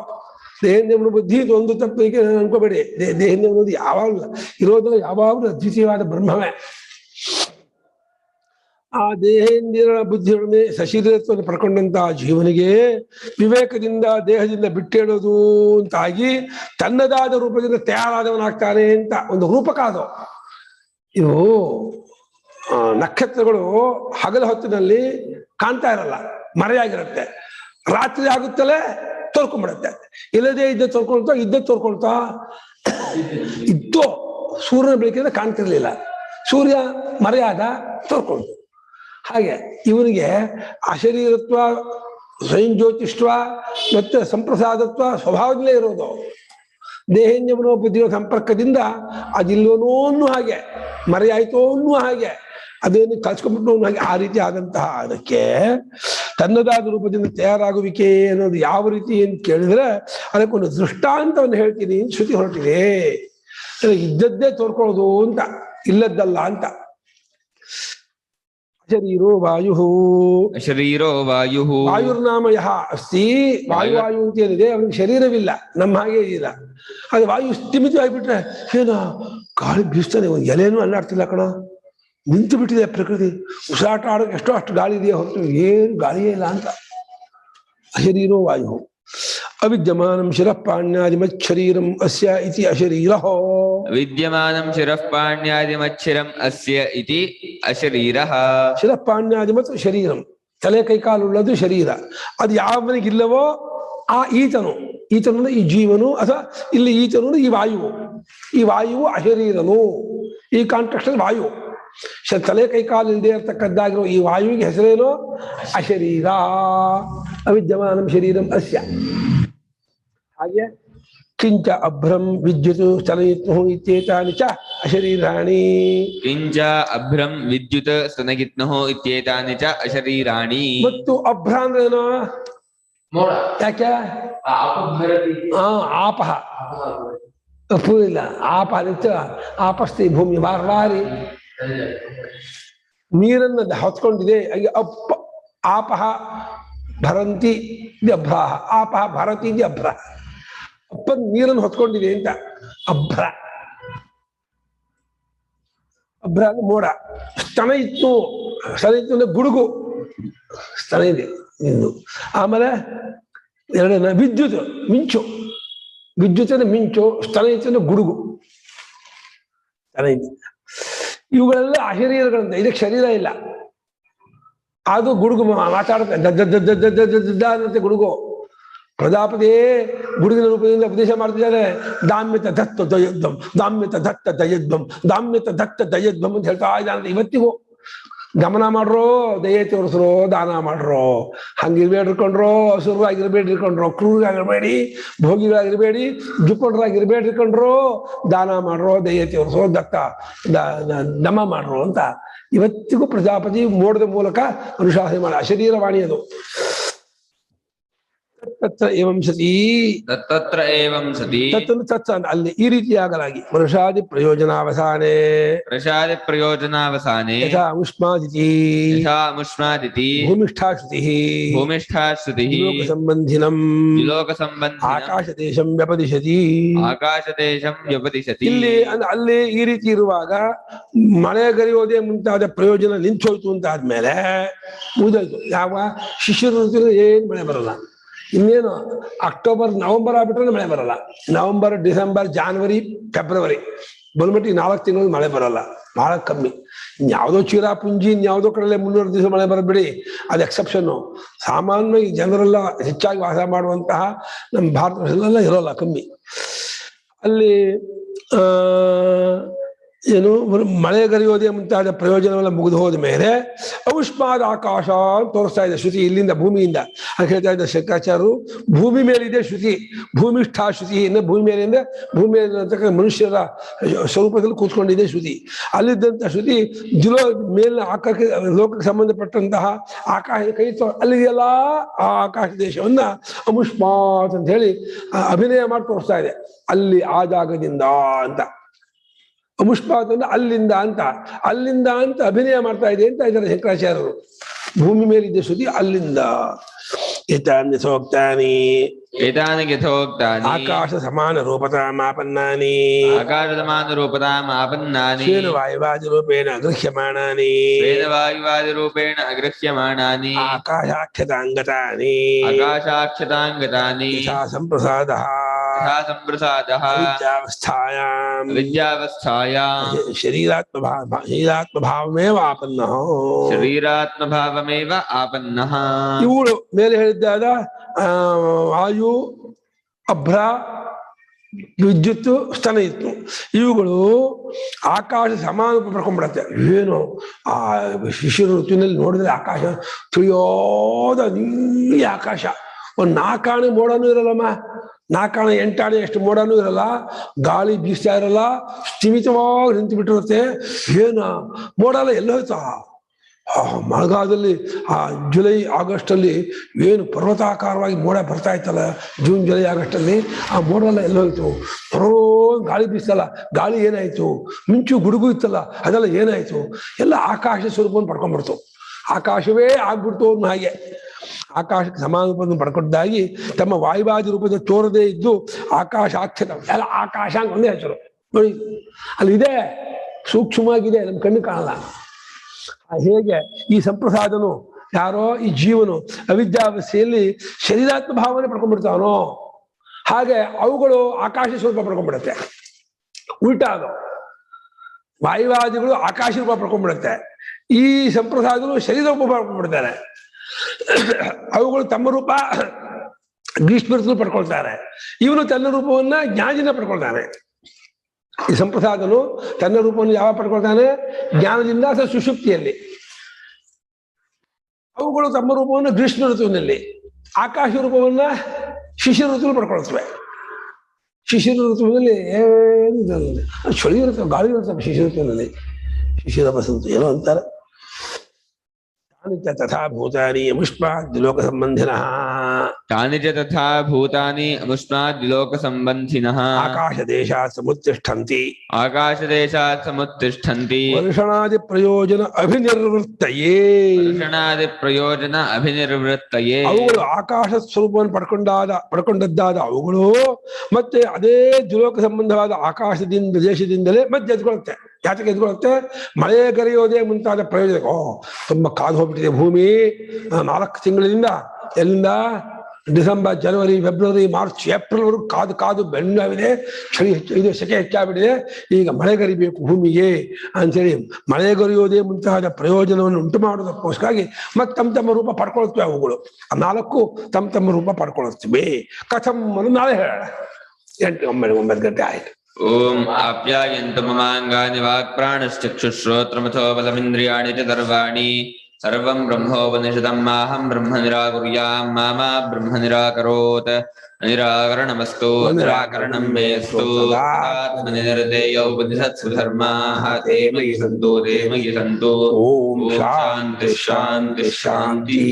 ದೇಹೇಂದ್ರಿಯ ಮನೋಬುದ್ಧಿ ಒಂದು ತಪ್ಪುಳಿಕೆ ಅನ್ಕೋಬೇಡಿ. ದೇಹೇಂದ್ರಿಯ ಮನೋಬುದ್ಧಿ ಯಾವಾಗಲೂ ಇರೋದಿಲ್ಲ, ಯಾವಾಗಲೂ ಅದ್ವಿತೀಯವಾದ ಬ್ರಹ್ಮವೇ. ಆ ದೇಹೇಂದ್ರಿಯ ಬುದ್ಧಿಯೊಡನೆ ಸಶರೀರತ್ವವನ್ನು ಪಡ್ಕೊಂಡಂತಹ ಜೀವನಿಗೆ ವಿವೇಕದಿಂದ ದೇಹದಿಂದ ಬಿಟ್ಟೇಳೋದು ಅಂತಾಗಿ ತನ್ನದಾದ ರೂಪದಿಂದ ತಯಾರಾದವನಾಗ್ತಾನೆ ಅಂತ ಒಂದು ರೂಪಕ ಅದು. ಇವು ನಕ್ಷತ್ರಗಳು ಹಗಲ ಹೊತ್ತಿನಲ್ಲಿ ಕಾಣ್ತಾ ಇರಲ್ಲ, ಮರೆಯಾಗಿರುತ್ತೆ. ರಾತ್ರಿ ಆಗುತ್ತಲೇ ತೋರ್ಕೊಂಡ್ಬಿಡುತ್ತೆ. ಇಲ್ಲದೆ ಇದ್ದ ತೋರ್ಕೊಳ್ತಾ ಇದ್ದ ತೋರ್ಕೊಳ್ತಾ ಇದ್ದೋ ಸೂರ್ಯನ ಬೆಳಕಿಂದ ಕಾಣ್ತಿರ್ಲಿಲ್ಲ. ಸೂರ್ಯ ಮರೆಯಾದ ತೋರ್ಕೊಳ್ತು. ಹಾಗೆ ಇವನಿಗೆ ಅಶರೀರತ್ವ, ಸ್ವಯಂ ಜ್ಯೋತಿಷ್ವ ಮತ್ತೆ ಸಂಪ್ರಸಾದತ್ವ ಸ್ವಭಾವದಲ್ಲೇ ಇರೋದು. ದೇಹೇಂದ್ರಿಯ ಮನೋಬುದ್ಧಿಯ ಸಂಪರ್ಕದಿಂದ ಅದಿಲ್ಲೋನೋ ಅನ್ನೋ ಹಾಗೆ, ಮರೆಯಾಯ್ತೋ ಅನ್ನೋ ಹಾಗೆ, ಅದೇನು ಕಲ್ಸ್ಕೊಂಡ್ಬಿಟ್ಟು ಹಾಗೆ ಆ ರೀತಿ ಆದಂತಹ ಅದಕ್ಕೆ ತನ್ನದಾದ ರೂಪದಿಂದ ತಯಾರಾಗುವಿಕೆ ಅನ್ನೋದು ಯಾವ ರೀತಿ ಅಂತ ಕೇಳಿದ್ರೆ ಅದಕ್ಕೊಂದು ದೃಷ್ಟಾಂತವನ್ನು ಹೇಳ್ತೀನಿ. ಶ್ರುತಿ ಹೊರಟಿದೆ. ಇದ್ದದ್ದೇ ತೋರ್ಕೊಳ್ಳೋದು ಅಂತ, ಇಲ್ಲದ್ದಲ್ಲ ಅಂತ. ಶರೀರೋ ವಾಯು ಶರೀರೋ ವಾಯು ವಾಯುರ್ನಾಮ ಯಹ ಅಸ್ತಿ. ವಾಯು ಅಂತ ಏನಿದೆ ಅವನಿಗೆ ಶರೀರವಿಲ್ಲ, ನಮ್ಮ ಹಾಗೆ ಇಲ್ಲ. ಅದು ವಾಯು ಸ್ಥಿಮಿತ ಆಗಿಬಿಟ್ರೆ ಏನೋ ಗಾಳಿ ಬೀಸ್ತಾನೆ, ಒಂದು ಎಲೆನೂ ಅಲ್ಲಾಡ್ತಿಲ್ಲ ಕಣ, ನಿಂತು ಬಿಟ್ಟಿದೆ ಪ್ರಕೃತಿ. ಉಸಿರಾಟ ಆಡೋಕೆ ಎಷ್ಟೋ ಅಷ್ಟು ಗಾಳಿ ಇದೆಯಾ ಹೊರತು ಏನು ಗಾಳಿಯೇ ಇಲ್ಲ ಅಂತ. ಅಶರೀರೋ ವಾಯು ಅವಿದ್ಯಮಾನಂ ಶಿರಃಪಾಣ್ಯಾದಿಮಚ್ಛರೀರಂ ಅಸ್ಯ ಇತಿ ಅಶರೀರಃ. ವಿದ್ಯಮಾನಂ ಶಿರಃಪಾಣ್ಯಾದಿಮಚ್ಛಿರಂ ಅಸ್ಯ ಇತಿ ಅಶರೀರಃ. ಶಿರಃಪಾಣ್ಯಾದಿಮತ್ ಶರೀರಂ, ತಲೆ ಕೈಕಾಲುಳ್ಳದು ಶರೀರ. ಅದು ಯಾವನಿಗಿಲ್ಲವೋ ಆ ಈತನು ಈ ಜೀವನು, ಅಥವಾ ಇಲ್ಲಿ ಈತನು ಈ ವಾಯುವು. ಈ ವಾಯುವು ಅಶರೀರನು. ಈ ಕಾಂಟೆಕ್ಸ್ಟ್ ಅಲ್ಲಿ ವಾಯು ತಲೆ ಕೈಕಾಲು ಇಲ್ಲದೆ ಇರ್ತಕ್ಕದ್ದಾಗಿರೋ ಈ ವಾಯುವಿಗೆ ಹೆಸರೇನು? ಅಶರೀರ. ಅವಿದ್ಯಮಾನಂ ಶರೀರಂ ಅಸ್ಯ. ಹಾಗೆ ಕಿಂಚ ಅಭ್ರಂ ವಿದ್ಯುತ್ ಸ್ತನಯಿತ್ನು ಇತ್ಯೇತಾನಿ ಚ ಅಶರೀರಾಣಿ. ಕಿಂಚ ಅಭ್ರಂ ವಿದ್ಯುತ್ ಸ್ತನಯಿತ್ನು ಇತ್ಯೇತಾನಿ ಚ ಅಶರೀರಾಣಿ. ಮತ್ತು ಅಭ್ರ ಅಂದ್ರೇನು? ಯಾಕೆ? ಆಪಹ ಇಲ್ಲ, ಆಪ ಆಪಸ್ತಿ ಭೂಮಿ ವಾರಿ ನೀರನ್ನ ಹೊತ್ಕೊಂಡಿದೆ. ಆಪಹ ಭರಂತಿ ಅಭ್ರಾಹ, ಆಪಹ ಭರತಿ ಅಭ್ರ. ಅಪ್ಪ ನೀರನ್ನು ಹೊತ್ಕೊಂಡಿದೆ ಅಂತ ಅಭ್ರ. ಅಭ್ರ ಅಂದ್ರೆ ಮೋಡ. ಸ್ತನ ಇತ್ತು ಅಂದ್ರೆ ಗುಡುಗು, ಸ್ತನ ಇದೆ ಇನ್ನು. ಆಮೇಲೆ ಎರಡನೇ ವಿದ್ಯುತ್, ಮಿಂಚು. ವಿದ್ಯುತ್ ಅಂದ್ರೆ ಮಿಂಚು, ಸ್ತನ ಇತ್ತು ಅಂದ್ರೆ ಗುಡುಗು, ಸ್ತನ ಇದೆ. ಇವುಗಳೆಲ್ಲ ಅಶರೀರಗಳಂತ. ಇದಕ್ಕೆ ಶರೀರ ಇಲ್ಲ. ಅದು ಗುಡುಗು ಮಾತಾಡುತ್ತೆ, ಅನ್ನತ್ತೆ ಗುಡುಗು. ಪ್ರಜಾಪತಿ ಗುಡುಗಿನ ರೂಪದಿಂದ ಉಪದೇಶ ಮಾಡ್ತಿದ್ದಾರೆ. ದಾಮ್ಯತ ದತ್ತ ದಯದ್ವಂ, ದಾಮ್ಯತ ದತ್ತ ದಯದ್ವಂ, ದಾಮ್ಯತ ದತ್ತ ದಯದ್ವಂ ಅಂತ ಹೇಳ್ತಾ ಇದ್ದಾನೆ. ಇವತ್ತಿಗೂ ಗಮನ ಮಾಡ್ರೋ, ದಯೆ ತೋರಿಸ್ರೋ, ದಾನ ಮಾಡ್ರೋ. ಹಂಗಿರ್ಬೇಡ್ರಿಕೊಂಡ್ರೋ, ಹಸುರಾಗಿರ್ಬೇಡ್ರಿಕೊಂಡ್ರೋ, ಕ್ರೂರಾಗಿರ್ಬೇಡಿ, ಭೋಗಿಗಳಾಗಿರ್ಬೇಡಿ, ಜುಪ್ಪಣರಾಗಿರ್ಬೇಡ್ರಿಕೊಂಡ್ರೋ, ದಾನ ಮಾಡ್ರೋ, ದಯೆ ತೋರಿಸೋ, ದಮ ಮಾಡ್ರೋ ಅಂತ ಇವತ್ತಿಗೂ ಪ್ರಜಾಪತಿ ಮೋಡದ ಮೂಲಕ ಅನುಶಾಸನೆ ಮಾಡ. ಅಶರೀರವಾಣಿ ಅದು. ತತ್ರ ಏವಂ ಸತಿ, ತತ್ರ ಏವಂ ಸತಿ, ತತ್ ಅಲ್ಲಿ ಈ ರೀತಿಯಾಗಲಾಗಿ ವೃಷಾದಿ ಪ್ರಯೋಜನಾವಸಾನೆ, ವೃಷಾದಿ ಪ್ರಯೋಜನಾವಸಾನೆ ಯಥಾ ಉಷ್ಮಾದಿತಿ ಭೂಮಿಷ್ಠಾ ಶ್ರುತಿ ಲೋಕ ಸಂಬಂಧಿನಂ ಆಕಾಶ ದೇಶಂ ವ್ಯಪದಿಶತಿ. ಇಲ್ಲಿ ಅಲ್ಲಿ ಈ ರೀತಿ ಇರುವಾಗ ಮಳೆ ಗರಿಯೋದೇ ಮುಂತಾದ ಪ್ರಯೋಜನ ನಿಂತೋಯ್ತು ಅಂತ ಆದ್ಮೇಲೆ ಮುಗಿದೋಯ್ತು. ಯಾವ ಶಿಶಿರ ಋತುವಿನಲ್ಲಿ ಏನ್ ಮಳೆ ಬರಲ್ಲ. ಇನ್ನೇನು ಅಕ್ಟೋಬರ್ ನವೆಂಬರ್ ಆಗ್ಬಿಟ್ರೆ ಮಳೆ ಬರಲ್ಲ. ನವೆಂಬರ್ ಡಿಸೆಂಬರ್ ಜಾನ್ವರಿ ಫೆಬ್ರವರಿ ಬಂದ್ಬಿಟ್ಟು 4 ತಿಂಗಳು ಮಳೆ ಬರಲ್ಲ, ಬಹಳ ಕಮ್ಮಿ. ಇನ್ಯಾವುದೋ ಚಿರಾಪುಂಜಿ ಇನ್ಯಾವುದೋ ಕಡೆ 300 ದಿವಸ ಮಳೆ ಬರಬೇಡಿ, ಅದು ಎಕ್ಸೆಪ್ಷನ್ನು. ಸಾಮಾನ್ಯವಾಗಿ ಜನರೆಲ್ಲ ಹೆಚ್ಚಾಗಿ ವಾಸ ಮಾಡುವಂತಹ ನಮ್ಮ ಭಾರತದಲ್ಲೆಲ್ಲ ಇರೋಲ್ಲ, ಕಮ್ಮಿ. ಅಲ್ಲಿ ಏನು ಮಳೆಗರಿಯೋದೇ ಮುಂತಾದ ಪ್ರಯೋಜನವೆಲ್ಲ ಮುಗಿದು ಹೋದ ಮೇಲೆ ಔಷ್ಮಾದ ಆಕಾಶ ಅಂತ ತೋರಿಸ್ತಾ ಇದೆ ಶ್ರುತಿ, ಇಲ್ಲಿಂದ ಭೂಮಿಯಿಂದ. ಅದು ಹೇಳ್ತಾ ಇದ್ದ ಶಂಕರಾಚಾರ್ಯರು, ಭೂಮಿ ಮೇಲಿದೆ ಶ್ರುತಿ, ಭೂಮಿಷ್ಠಾ ಶ್ರುತಿ. ಇನ್ನು ಭೂಮಿ ಮೇಲಿಂದ ಭೂಮಿ ಮೇಲಿರ್ತಕ್ಕ ಮನುಷ್ಯರ ಸ್ವರೂಪದಲ್ಲಿ ಕೂತ್ಕೊಂಡಿದೆ ಶ್ರುತಿ. ಅಲ್ಲಿದ್ದಂಥ ಶ್ರುತಿ ಮೇಲಿನ ಆಕಾಶಕ್ಕೆ ಲೋಕಕ್ಕೆ ಸಂಬಂಧಪಟ್ಟಂತಹ ಆಕಾಶ ಕೈ ಅಲ್ಲಿದೆಯಲ್ಲ ಆ ಆಕಾಶ ದೇಶವನ್ನ ಅಮುಷ್ಮಾತ್ ಅಂತ ಹೇಳಿ ಅಭಿನಯ ಮಾಡಿ ತೋರಿಸ್ತಾ ಇದೆ. ಅಲ್ಲಿ ಆ ಜಾಗದಿಂದ ಅಂತ, ಅಮುಷ್ಪಾತ್ ಅಂದ್ರೆ ಅಲ್ಲಿಂದ ಅಂತ ಅಭಿನಯ ಮಾಡ್ತಾ ಇದೆ ಅಂತ ಇದ್ದಾರೆ ಶಂಕರಾಚಾರ್ಯರು. ಭೂಮಿ ಮೇಲಿದ್ದ ಶ್ರುತಿ ಅಲ್ಲಿಂದ. ಯಥೋಕ್ತಾನಿ ಆಕಾಶ ಸಮಾನ ರೂಪತಾಮಾಪನ್ನಾನಿ ಸ್ವೇನ ವಾಯುವಾದಿ ರೂಪೇಣ ಅಗೃಹ್ಯಮಾಣಾನಿ ಆಕಾಶಾಖ್ಯತಾಂಗತಾನಿ ಯಥಾ ಸಂಪ್ರಸಾದಃ ವಿದ್ಯಾವಸ್ಥಾಯಾಂ ಶರೀರಾತ್ಮಭಾವಮೇವ ಆಪನ್ನಃ. ಇವುಗಳು ಮೇಲೆ ಹೇಳಿದ್ದಾದ ವಾಯು, ಅಭ್ರ, ವಿದ್ಯುತ್, ಸ್ತನ ಇತ್ತು. ಇವುಗಳು ಆಕಾಶ ಸಮಾನ ಪಡ್ಕೊಂಡ್ಬಿಡತ್ತೆ. ಏನು ಆ ಶಿಶಿರ ಋತುವಿನಲ್ಲಿ ನೋಡಿದ್ರೆ ಆಕಾಶ ತಿಳಿಯೋದ ನೀಲಿ ಆಕಾಶ. ಒಂದು 4 ಆಣೆ ಮೋಡನೂ ಇರಲ್ಲಮ್ಮ, 4 ಆಣೆ 8 ಆಣೆ ಎಷ್ಟು ಮೋಡನೂ ಇರಲ್ಲ, ಗಾಳಿ ಬೀಸ್ತಾ ಇರಲ್ಲ, ಸ್ಥಿಮಿತವಾಗಿ ನಿಂತು ಬಿಟ್ಟಿರುತ್ತೆ. ಏನು ಮೋಡ ಎಲ್ಲ ಎಲ್ಲೋಯ್ತಾ? ಮಳೆಗಾಲದಲ್ಲಿ ಆ ಜುಲೈ ಆಗಸ್ಟಲ್ಲಿ ಏನು ಪರ್ವತಾಕಾರವಾಗಿ ಮೋಡ ಬರ್ತಾ ಇತ್ತಲ್ಲ, ಜೂನ್ ಜುಲೈ ಆಗಸ್ಟಲ್ಲಿ ಆ ಮೋಡ ಎಲ್ಲ ಎಲ್ಲೋಯ್ತು? ಗಾಳಿ ಬೀಸ್ತಲ್ಲ, ಗಾಳಿ ಏನಾಯ್ತು? ಮಿಂಚು ಗುಡುಗು ಇತ್ತಲ್ಲ, ಅದೆಲ್ಲ ಏನಾಯ್ತು? ಎಲ್ಲ ಆಕಾಶ ಸ್ವರೂಪವನ್ನು ಪಡ್ಕೊಂಡ್ಬಿಡ್ತು. ಆಕಾಶವೇ ಆಗ್ಬಿಡ್ತು ಅನ್ನೋ ಹಾಗೆ ಆಕಾಶಕ್ಕೆ ಸಮಾನ ರೂಪವನ್ನು ಪಡ್ಕೊಂಡಾಗಿ ತಮ್ಮ ವಾಯುವಾದಿ ರೂಪದ ತೋರದೇ ಇದ್ದು ಆಕಾಶಾಖ್ಯತ ಎಲ್ಲ ಆಕಾಶ ಅಂತ ಒಂದೇ ಹೆಸರು ನೋಡಿ. ಅಲ್ಲಿದೆ, ಸೂಕ್ಷ್ಮವಾಗಿದೆ, ನಮ್ಮ ಕಣ್ಣು ಕಾಣಲ್ಲ. ಹೇಗೆ ಈ ಸಂಪ್ರಸಾದನು ಯಾರೋ ಈ ಜೀವನು ಅವಿದ್ಯಾವಸ್ಥೆಯಲ್ಲಿ ಶರೀರಾತ್ಮ ಭಾವನೆ ಪಡ್ಕೊಂಡ್ಬಿಡ್ತಾವನೋ, ಹಾಗೆ ಅವುಗಳು ಆಕಾಶ ಸ್ವರೂಪ ಪಡ್ಕೊಂಡ್ಬಿಡುತ್ತೆ. ಉಲ್ಟಾ ಅದು, ವಾಯುವಾದಿಗಳು ಆಕಾಶ ರೂಪ ಪಡ್ಕೊಂಡ್ಬಿಡುತ್ತೆ, ಈ ಸಂಪ್ರಸಾದನು ಶರೀರ ರೂಪ ಪಡ್ಕೊಂಡ್ಬಿಡ್ತಾರೆ. ಅವುಗಳು ತಮ್ಮ ರೂಪ ಗ್ರೀಷ್ಮಋತು ಪಡ್ಕೊಳ್ತಾರೆ, ಇವನು ತನ್ನ ರೂಪವನ್ನ ಜ್ಞಾನದಿಂದ ಪಡ್ಕೊಳ್ತಾನೆ. ಈ ಸಂಪ್ರಸಾದನು ತನ್ನ ರೂಪವನ್ನು ಯಾವಾಗ ಪಡ್ಕೊಳ್ತಾನೆ? ಜ್ಞಾನದಿಂದ ಅಥವಾ ಸುಷುಪ್ತಿಯಲ್ಲಿ. ಅವುಗಳು ತಮ್ಮ ರೂಪವನ್ನು ಗ್ರೀಷ್ಮ ಋತುವಿನಲ್ಲಿ, ಆಕಾಶ ರೂಪವನ್ನ ಶಿಶಿರ ಋತುವಿನಲ್ಲಿ ಪಡ್ಕೊಳ್ತವೆ. ಶಿಶಿರ ಋತುವಿನಲ್ಲಿ ಏನು ಚಳಿ ಇರುತ್ತೆ, ಗಾಳಿ ಇರುತ್ತೆ. ಶಿಶಿರ ಋತುವಿನಲ್ಲಿ ಶಿಶಿರ ಬಸಂತ ಏನೋ ಅಂತಾರೆ. ತಥಾ ಭೂತಾನಿ ಅಮುಷ್ಮಾದ್ ಲೋಕ ಸಂಬಂಧಿನಃ ಆಕಾಶ ದೇಶಾತ್ ಸಮುತ್ತಿಷ್ಠಂತಿ ವರ್ಷಣಾದಿ ಪ್ರಯೋಜನ ಅಭಿನಿರ್ವೃತ್ತಯೇ ಅವುಗಳು ಆಕಾಶ ಸ್ವರೂಪವನ್ನು ಪಡ್ಕೊಂಡದ್ದಾದ ಅವುಗಳು ಮತ್ತೆ ಅದೇ ದ್ವಿಲೋಕ ಸಂಬಂಧವಾದ ಆಕಾಶದಿಂದ ದೇಶದಿಂದಲೇ ಮತ್ತೆ ಎದ್ಕೊಳ್ಳುತ್ತೆ. ಯಾತಕ್ಕೆ ಎದ್ಕೊಳ್ಳುತ್ತೆ? ಮಳೆ ಗರಿಯೋದೇ ಮುಂತಾದ ಪ್ರಯೋಜನ. ತುಂಬಾ ಕಾದು ಹೋಗ್ಬಿಟ್ಟಿದೆ ಭೂಮಿ 4 ತಿಂಗಳಿಂದ, ಎಲ್ಲಿಂದ ಡಿಸೆಂಬರ್, ಜನವರಿ, ಫೆಬ್ರವರಿ, ಮಾರ್ಚ್, ಏಪ್ರಿಲ್ ವರೆಗೂ ಕಾದು ಬೆಣ್ಣಾಗಿದೆ, ಚಳಿ ಇದು ಸೆಕೆ ಹೆಚ್ಚಾಗ್ಬಿಟ್ಟಿದೆ. ಈಗ ಮಳೆಗರಿಬೇಕು ಭೂಮಿಗೆ ಅಂತೇಳಿ ಮಳೆಗರಿಯೋದೇ ಮುಂತಾದ ಪ್ರಯೋಜನವನ್ನು ಉಂಟು ಮಾಡೋದಕ್ಕೋಸ್ಕರವಾಗಿ ಮತ್ತೆ ತಮ್ಮ ರೂಪ ಪಡ್ಕೊಳ್ತವೆ ಅವುಗಳು. ಆ 4 ತಮ್ಮ ರೂಪ ಪಡ್ಕೊಳ್ತವೆ. ಕಥಂ ಅನ್ನು ನಾಳೆ ಹೇಳೋಣ. 8-9 ಗಂಟೆ ಆಯ್ತು. ಓಂ ಆಪ್ಯಾಯಂತು ಮಮಾಂಗಾನಿ ವಾಕ್ಪ್ರಾಣಶ್ಚಕ್ಷುಶ್ರೋತ್ರಮಥೋ ಬಲಮಿಂದ್ರಿಯಾಣಿ ಚ ಸರ್ವಾಣಿ ಸರ್ವಂ ಬ್ರಹ್ಮೋಪನಿಷದಂ ಮಾಹಂ ಬ್ರಹ್ಮ ನಿರಾಕುರ್ಯಾಂ ಮಾ ಬ್ರಹ್ಮ ನಿರಾಕರೋತ್. ನಿರಾಕರಣಮಸ್ತು ನಿರಾಕರಣಂ ಮೇಸ್ತು. ಆತ್ಮನಿರ್ದೇಯೋ ಉಪನಿಷತ್ಸು ಧರ್ಮಾಃ ತೇ ಮಯಿ ಸಂತು. ಓಂ ಶಾಂತಿ ಶಾಂತಿ ಶಾಂತಿ.